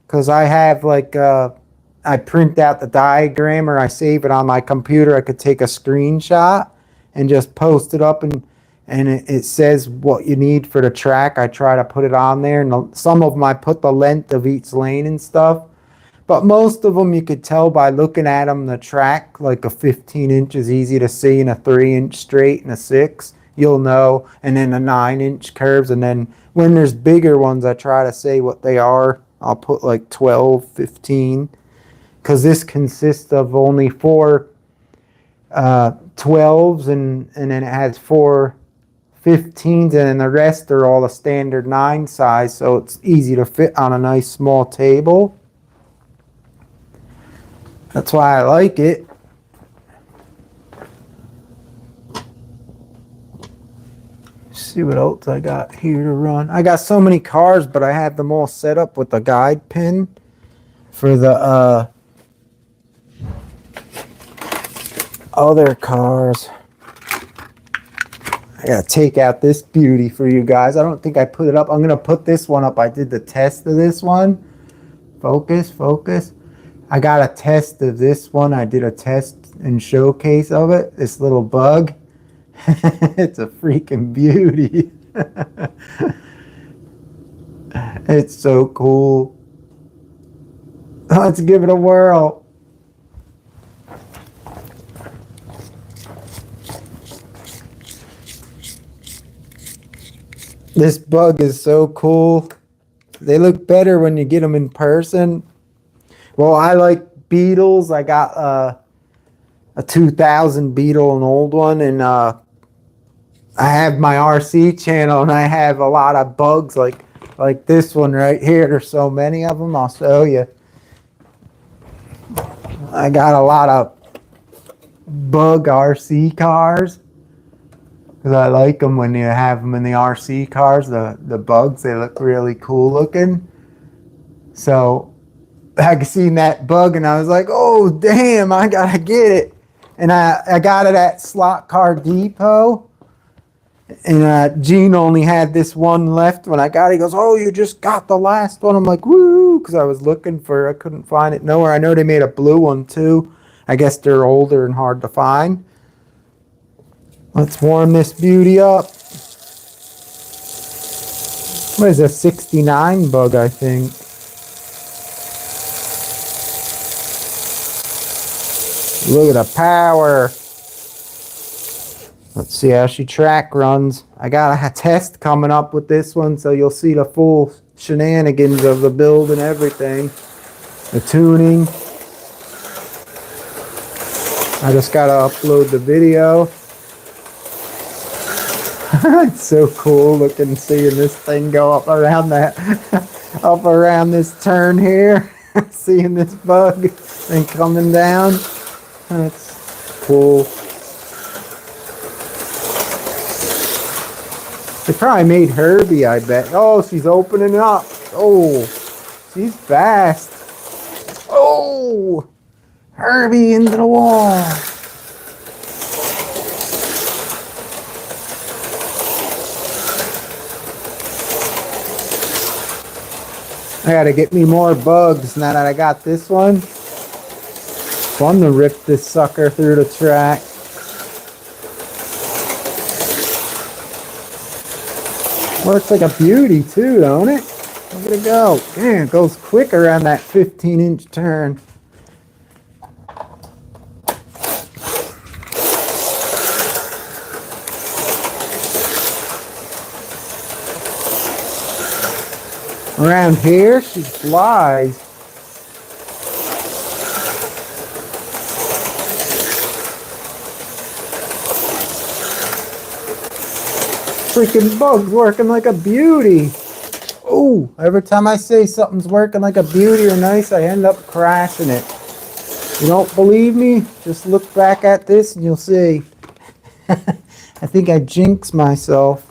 Because I have I print out the diagram or I save it on my computer. I could take a screenshot and just post it up, and it says what you need for the track. I try to put it on there, and some of them I put the length of each lane and stuff. But most of them you could tell by looking at them, the track, like a 15 inch is easy to see, and a 3-inch straight and a 6, you'll know. And then the 9-inch curves. And then when there's bigger ones, I try to say what they are. I'll put like 12, 15. Because this consists of only 4 12s, and then it has 4 15s, and then the rest are all a standard 9 size. So it's easy to fit on a nice small table. That's why I like it. See what else I got here to run. I got so many cars, but I have them all set up with the guide pin for the other cars. I gotta take out this beauty for you guys. I don't think I put it up. I'm gonna put this one up. I did the test of this one. Focus, focus. I got a test of this one. I did a test and showcase of it. This little bug. It's a freaking beauty. It's so cool. Let's give it a whirl. This bug is so cool. They look better when you get them in person. Well, I like Beetles. I got a 2000 Beetle, an old one, and I have my RC channel, and I have a lot of bugs like this one right here. There's so many of them. I'll show you. I got a lot of bug RC cars because I like them when you have them in the RC cars. The bugs, they look really cool looking. So I seen that bug and I was like, oh damn, I gotta get it. And I got it at Slot Car Depot. And Gene only had this one left when I got it. He goes, oh, you just got the last one. I'm like, woo, because I was looking for, I couldn't find it nowhere. I know they made a blue one too. I guess they're older and hard to find. Let's warm this beauty up. What is a 69 bug, I think. Look at the power. Let's see how she track runs. I got a test coming up with this one, so you'll see the full shenanigans of the build and everything. The tuning. I just gotta upload the video. It's so cool looking, seeing this thing go up around that, up around this turn here. Seeing this bug and coming down. That's cool. They probably made Herbie, I bet. Oh, she's opening up. Oh, she's fast. Oh, Herbie into the wall. I gotta get me more bugs now that I got this one. Fun to rip this sucker through the track. Works like a beauty too, don't it? Look at it go. Damn, it goes quicker on that 15-inch turn. Around here, she flies. Freaking bug's working like a beauty. Oh, every time I say something's working like a beauty or nice, I end up crashing it. You don't believe me? Just look back at this and you'll see. I think I jinxed myself.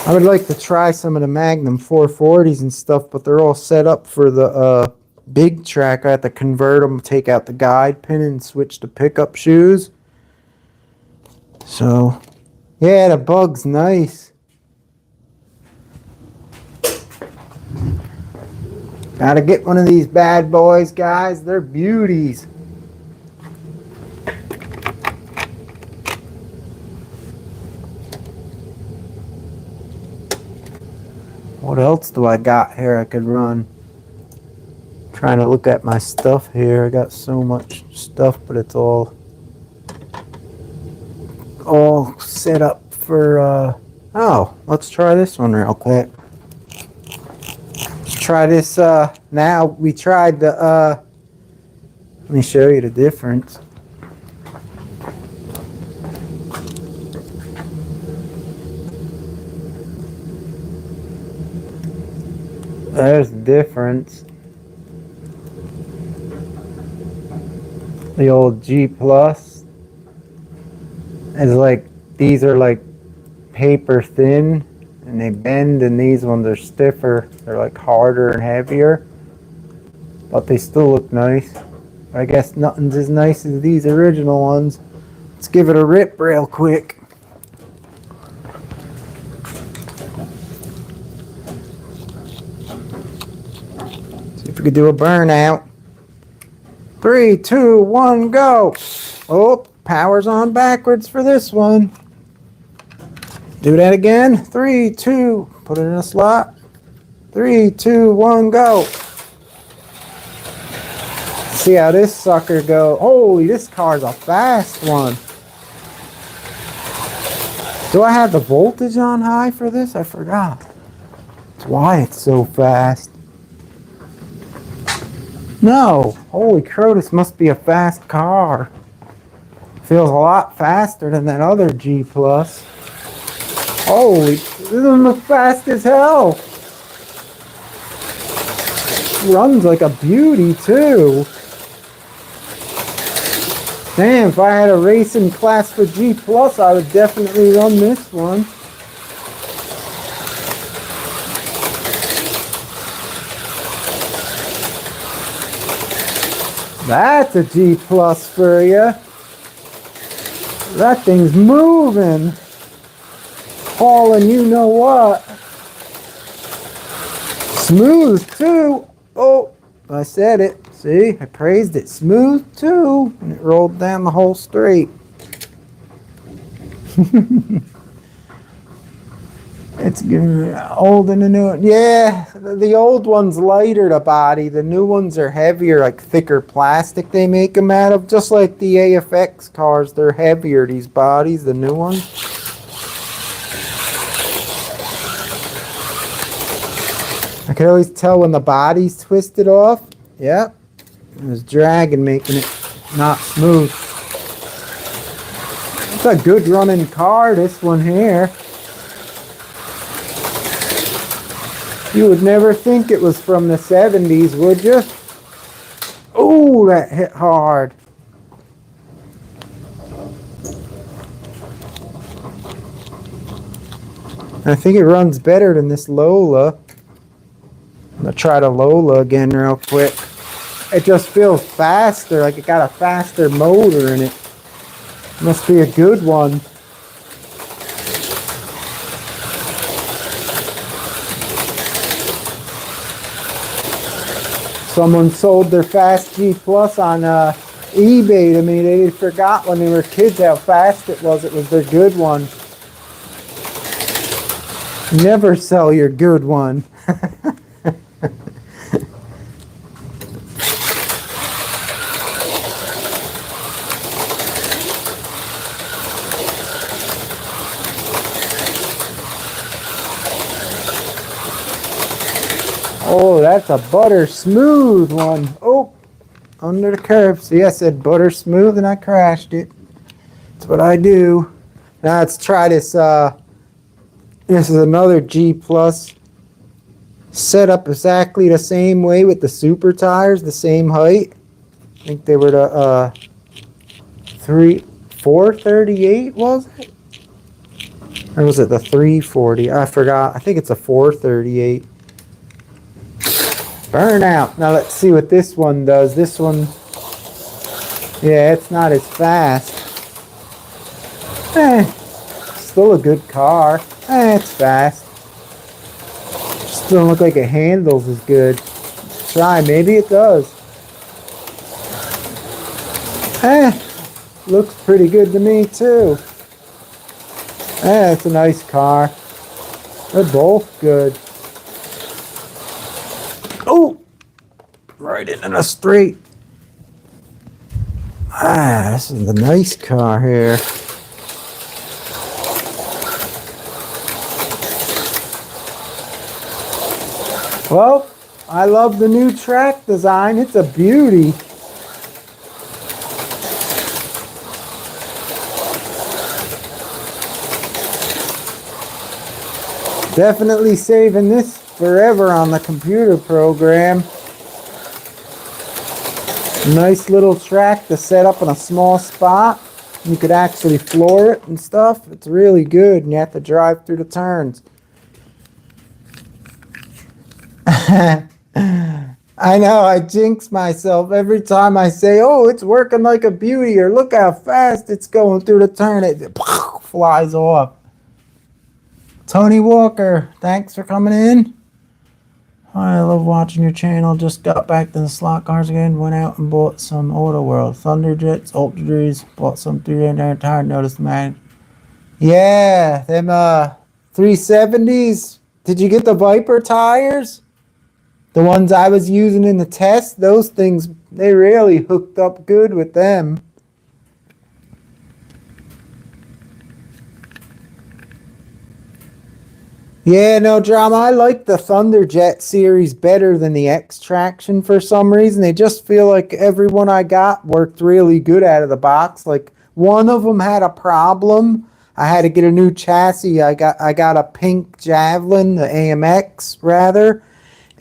I would like to try some of the Magnum 440s and stuff, but they're all set up for the big track. I have to convert them, take out the guide pin and switch to pickup shoes. So, yeah, the bug's nice. Gotta get one of these bad boys, guys. They're beauties. What else do I got here I could run? Trying to look at my stuff here. I got so much stuff, but it's all set up for oh, let's try this one real quick. Let's try this now. We tried the let me show you the difference. There's the difference. The old G Plus is like, these are like paper thin and they bend, and these ones are stiffer. They're like harder and heavier, but they still look nice. I guess nothing's as nice as these original ones. Let's give it a rip real quick. See if we could do a burnout. 3, 2, 1, go. Oh, power's on backwards for this one. Do that again. 3, 2, put it in a slot. 3, 2, 1, go. See how this sucker go. Holy, this car's a fast one. Do I have the voltage on high for this? I forgot. That's why it's so fast. No, holy crow, this must be a fast car. Feels a lot faster than that other G Plus. Holy, this is fast as hell. Runs like a beauty too. Damn, if I had a racing class for G Plus, I would definitely run this one. That's a G Plus for you. That thing's moving. Hauling you know what. Smooth too. Oh, I said it. See, I praised it. Smooth too. And it rolled down the whole street. It's old and the new one. Yeah, the old one's lighter, the body. The new ones are heavier, like thicker plastic they make them out of. Just like the AFX cars, they're heavier, these bodies, the new ones. I can always tell when the body's twisted off. Yep. It was dragging, making it not smooth. It's a good running car, this one here. You would never think it was from the 70s, would you? Oh, that hit hard. I think it runs better than this Lola. I'm going to try the Lola again real quick. It just feels faster, like it got a faster motor in it. Must be a good one. Someone sold their fast G Plus on eBay to me. They forgot when they were kids how fast it was. It was their good one. Never sell your good one. Oh, that's a butter smooth one. Oh, under the curve. See, I said butter smooth and I crashed it. That's what I do. Now let's try this. This is another G Plus. Set up exactly the same way with the super tires, the same height. I think they were the 438, was it? Or was it the 340? I forgot. I think it's a 438. Burnout. Now let's see what this one does. This one, yeah, it's not as fast. Still a good car. It's fast. Just don't look like it handles as good. Try, maybe it does. Looks pretty good to me too. It's a nice car. They're both good. Oh, right into the straight. This is a nice car here. Well, I love the new track design. It's a beauty. Definitely saving this forever on the computer program. Nice little track to set up in a small spot. You could actually floor it and stuff. It's really good, and you have to drive through the turns. I know, I jinx myself every time I say, oh, it's working like a beauty, or look how fast it's going through the turn. It flies off. Tony Walker, thanks for coming in. Hi, I love watching your channel. Just got back to the slot cars again. Went out and bought some Auto World Thunderjets, Ultradrees. Bought some 389 tire. Noticed, man. Yeah, them 370s. Did you get the Viper tires? The ones I was using in the test? Those things, they really hooked up good with them. Yeah, no drama. I like the Thunderjet series better than the X-Traction for some reason. They just feel like every one I got worked really good out of the box. Like, one of them had a problem. I had to get a new chassis. I got a pink Javelin, the AMX rather.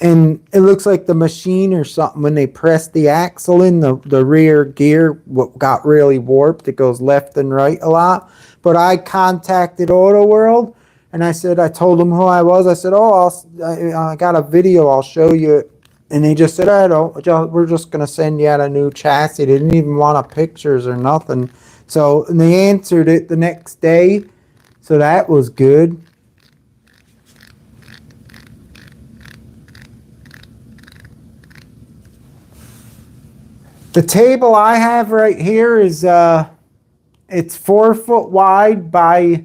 And it looks like the machine or something, when they pressed the axle in, the rear gear got really warped. It goes left and right a lot. But I contacted Auto World. And I told them who I was. I said, oh, I got a video. I'll show you. And they just said, we're just going to send you out a new chassis. They didn't even want pictures or nothing. So, and they answered it the next day. So that was good. The table I have right here is, it's 4 foot wide by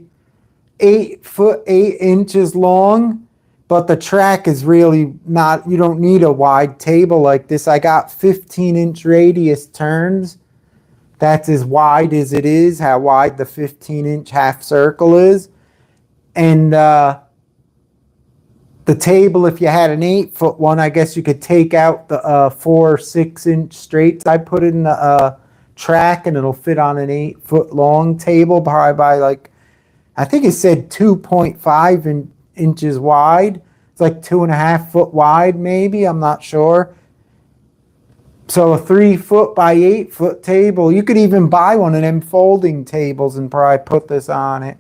8 foot 8 inches long, but the track is really not, you don't need a wide table like this. I got 15-inch radius turns. That's as wide as it is, how wide the 15-inch half circle is. And the table, if you had an 8-foot one, I guess you could take out the 4 or 6-inch straights. I put it in the track, and it'll fit on an 8-foot long table, probably by like, I think it said 2.5 inches wide. It's like 2.5 foot wide, maybe. I'm not sure. So a 3 foot by 8 foot table. You could even buy one of them folding tables and probably put this on it.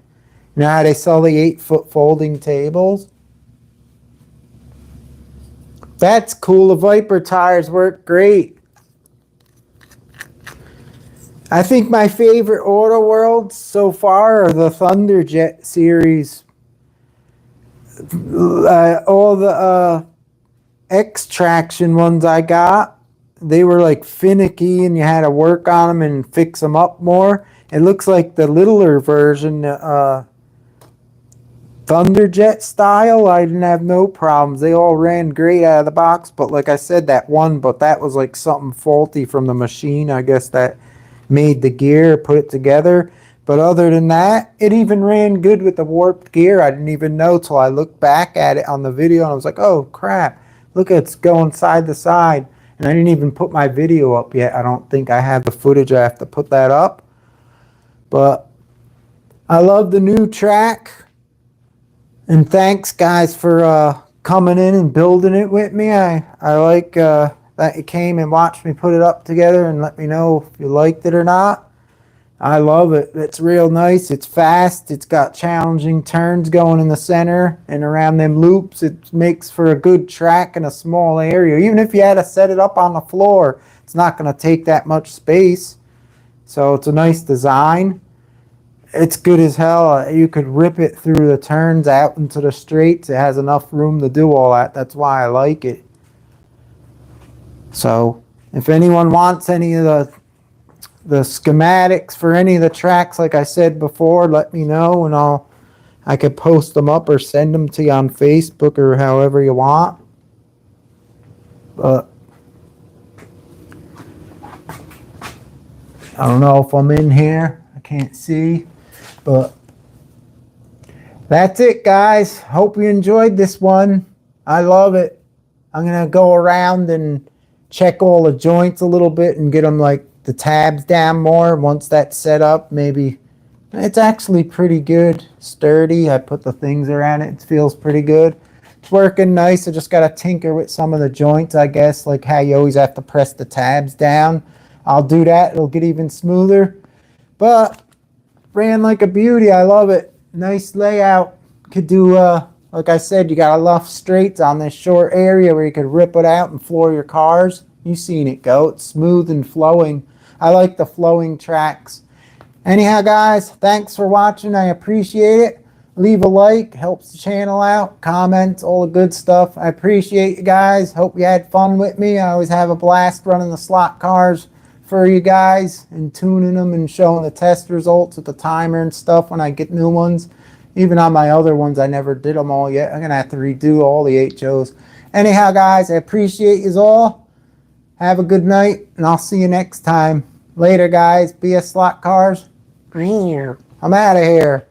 You know how they sell the 8 foot folding tables? That's cool. The Viper tires work great. I think my favorite Auto Worlds so far are the Thunderjet series. All the X-Traction ones I got, they were like finicky and you had to work on them and fix them up more. It looks like the littler version, Thunderjet style, I didn't have no problems. They all ran great out of the box, but like I said, that was like something faulty from the machine, I guess, that made the gear, put it together. But other than that, it even ran good with the warped gear. I didn't even know till I looked back at it on the video and I was like, oh crap, look, it's going side to side. And I didn't even put my video up yet. I don't think I have the footage. I have to put that up. But I love the new track. And thanks, guys, for coming in and building it with me. I like that you came and watched me put it up together and let me know if you liked it or not. I love it. It's real nice. It's fast. It's got challenging turns going in the center and around them loops. It makes for a good track in a small area. Even if you had to set it up on the floor, it's not going to take that much space. So it's a nice design. It's good as hell. You could rip it through the turns out into the straights. It has enough room to do all that. That's why I like it. So if anyone wants any of the schematics for any of the tracks, like I said before, let me know and I could post them up or send them to you on Facebook or however you want. But I don't know if I'm in here. I can't see. But that's it, guys. Hope you enjoyed this one. I love it. I'm going to go around and check all the joints a little bit and get them like the tabs down more. Once that's set up, maybe it's actually pretty good, sturdy. I put the things around it. It feels pretty good. It's working nice. I just got to tinker with some of the joints, I guess, like how you always have to press the tabs down. I'll do that. It'll get even smoother. But ran like a beauty. I love it. Nice layout. Could do, like I said, you got enough straights on this short area where you could rip it out and floor your cars. You've seen it go. It's smooth and flowing. I like the flowing tracks. Anyhow, guys, thanks for watching. I appreciate it. Leave a like. Helps the channel out. Comments, all the good stuff. I appreciate you guys. Hope you had fun with me. I always have a blast running the slot cars for you guys and tuning them and showing the test results with the timer and stuff when I get new ones. Even on my other ones, I never did them all yet. I'm going to have to redo all the HOs. Anyhow, guys, I appreciate you all. Have a good night, and I'll see you next time. Later, guys. BS Slot Cars. I'm out of here.